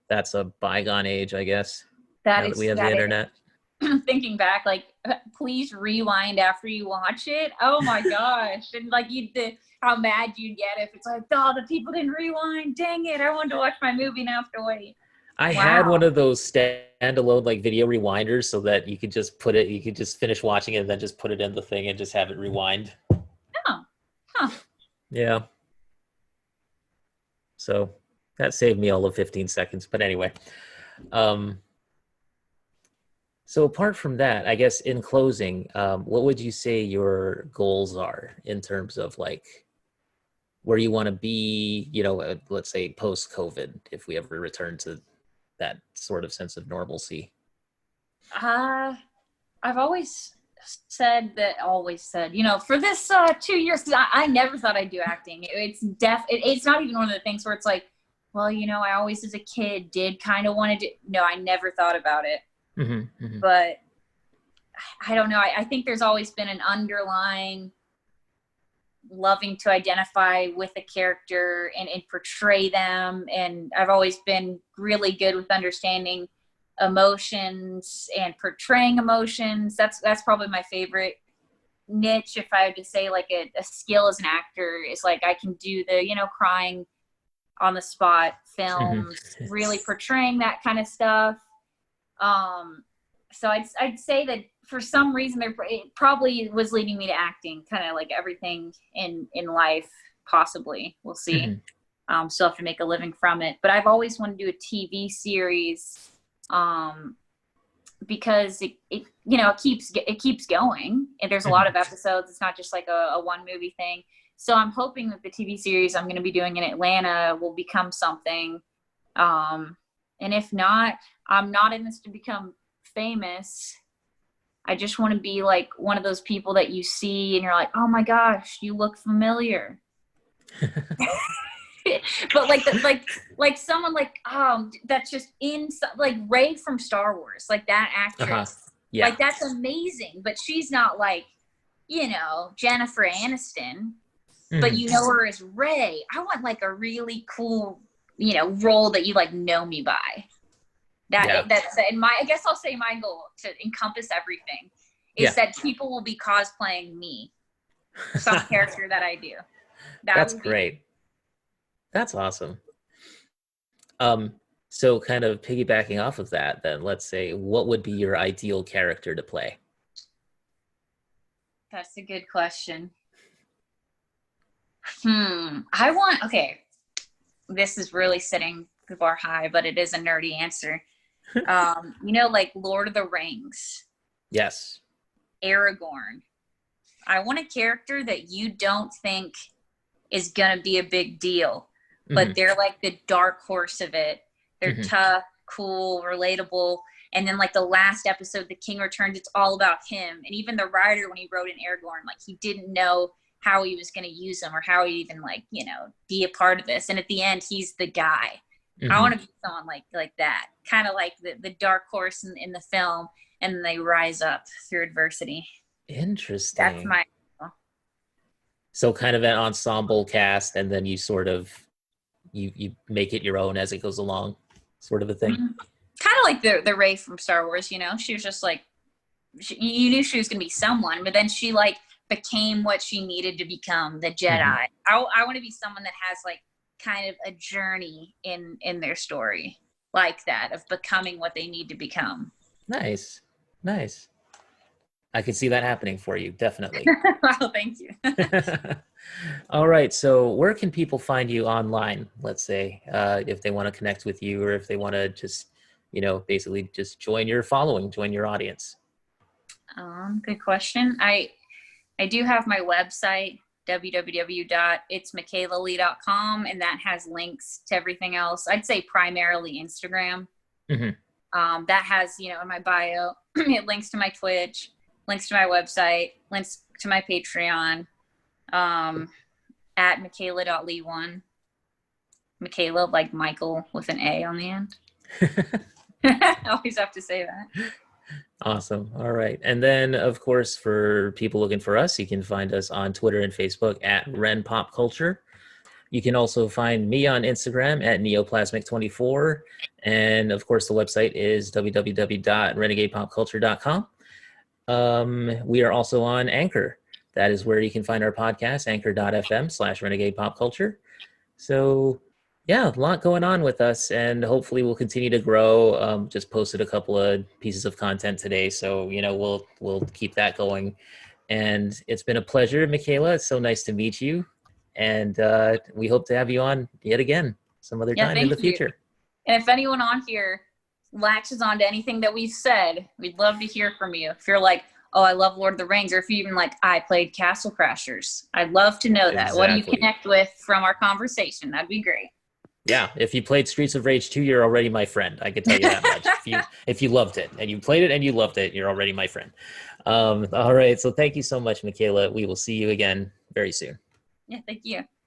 that's a bygone age, I guess. That we have the internet. Thinking back, like, please rewind after you watch it. Oh my gosh. And like how mad you'd get if it's like, oh, the people didn't rewind. Dang it. I wanted to watch my movie and I have to wait. I had one of those standalone like video rewinders so that you could just finish watching it and then just put it in the thing and just have it rewind. Oh. Huh. Yeah. So that saved me all of 15 seconds. But anyway. So apart from that, I guess in closing, what would you say your goals are in terms of like where you want to be, you know, let's say post-COVID, if we ever return to that sort of sense of normalcy? I've always said, you know, for this 2 years, I never thought I'd do acting. It's not even one of the things where it's like, well, you know, I always as a kid did kind of want to do. No, I never thought about it. But I don't know. I think there's always been an underlying loving to identify with a character and portray them. And I've always been really good with understanding emotions and portraying emotions. That's probably my favorite niche. If I had to say like a skill as an actor is like, I can do the, you know, crying on the spot films, really portraying that kind of stuff. So I'd say that for some reason it probably was leading me to acting, kind of like everything in life, possibly. We'll see. Still have to make a living from it, but I've always wanted to do a TV series, because it keeps going, and there's a lot of episodes. It's not just like a one movie thing. So I'm hoping that the TV series I'm going to be doing in Atlanta will become something. And if not, I'm not in this to become famous. I just want to be like one of those people that you see and you're like, oh my gosh, you look familiar. But like someone like that's just in, like Rey from Star Wars, like that actress. Yeah. Like that's amazing, but she's not like, Jennifer Aniston, but you know her as Rey. I want like a really cool, role that you like know me by. That's I guess I'll say my goal to encompass everything is that people will be cosplaying me, some character that I do. That's great. That's awesome. So kind of piggybacking off of that, then let's say, what would be your ideal character to play? That's a good question. This is really setting the bar high, but it is a nerdy answer. Like Lord of the Rings. Yes. Aragorn. I want a character that you don't think is gonna be a big deal, but they're like the dark horse of it. They're tough, cool, relatable. And then like the last episode, The King Returns, it's all about him. And even the writer, when he wrote in Aragorn, like he didn't know how he was going to use him or how he'd even be a part of this. And at the end, he's the guy. I want to be someone like that, kind of like the dark horse in the film, and they rise up through adversity. Interesting. That's my. So kind of an ensemble cast, and then you sort of you make it your own as it goes along, sort of a thing. Kind of like the Rey from Star Wars. She was just like, you knew she was going to be someone, but then she like became what she needed to become, the Jedi. I want to be someone that has like kind of a journey in their story like that, of becoming what they need to become. Nice. I can see that happening for you, definitely. Well, thank you. All right, so where can people find you online, let's say, if they want to connect with you, or if they want to just, basically just join your following, join your audience? Good question. I do have my website, www.itsmichaelalee.com, and that has links to everything else. I'd say primarily Instagram. That has, in my bio, it links to my Twitch, links to my website, links to my Patreon, at michaela.lee1. Michaela, like Michael with an A on the end. I always have to say that. Awesome. All right. And then, of course, for people looking for us, you can find us on Twitter and Facebook at RenPopCulture. You can also find me on Instagram at Neoplasmic24. And, of course, the website is www.renegadepopculture.com. We are also on Anchor. That is where you can find our podcast, anchor.fm/renegadepopculture. So, yeah, a lot going on with us, and hopefully we'll continue to grow. Just posted a couple of pieces of content today, so we'll keep that going. And it's been a pleasure, Michaela. It's so nice to meet you, and we hope to have you on yet again some other time in the future. And if anyone on here latches on to anything that we've said, we'd love to hear from you. If you're like, oh, I love Lord of the Rings, or if you even like, I played Castle Crashers, I'd love to know that. Exactly. What do you connect with from our conversation? That'd be great. Yeah, if you played Streets of Rage 2, you're already my friend. I can tell you that much. If you loved it, and you played it and you loved it, you're already my friend. All right, so thank you so much, Michaela. We will see you again very soon. Yeah, thank you.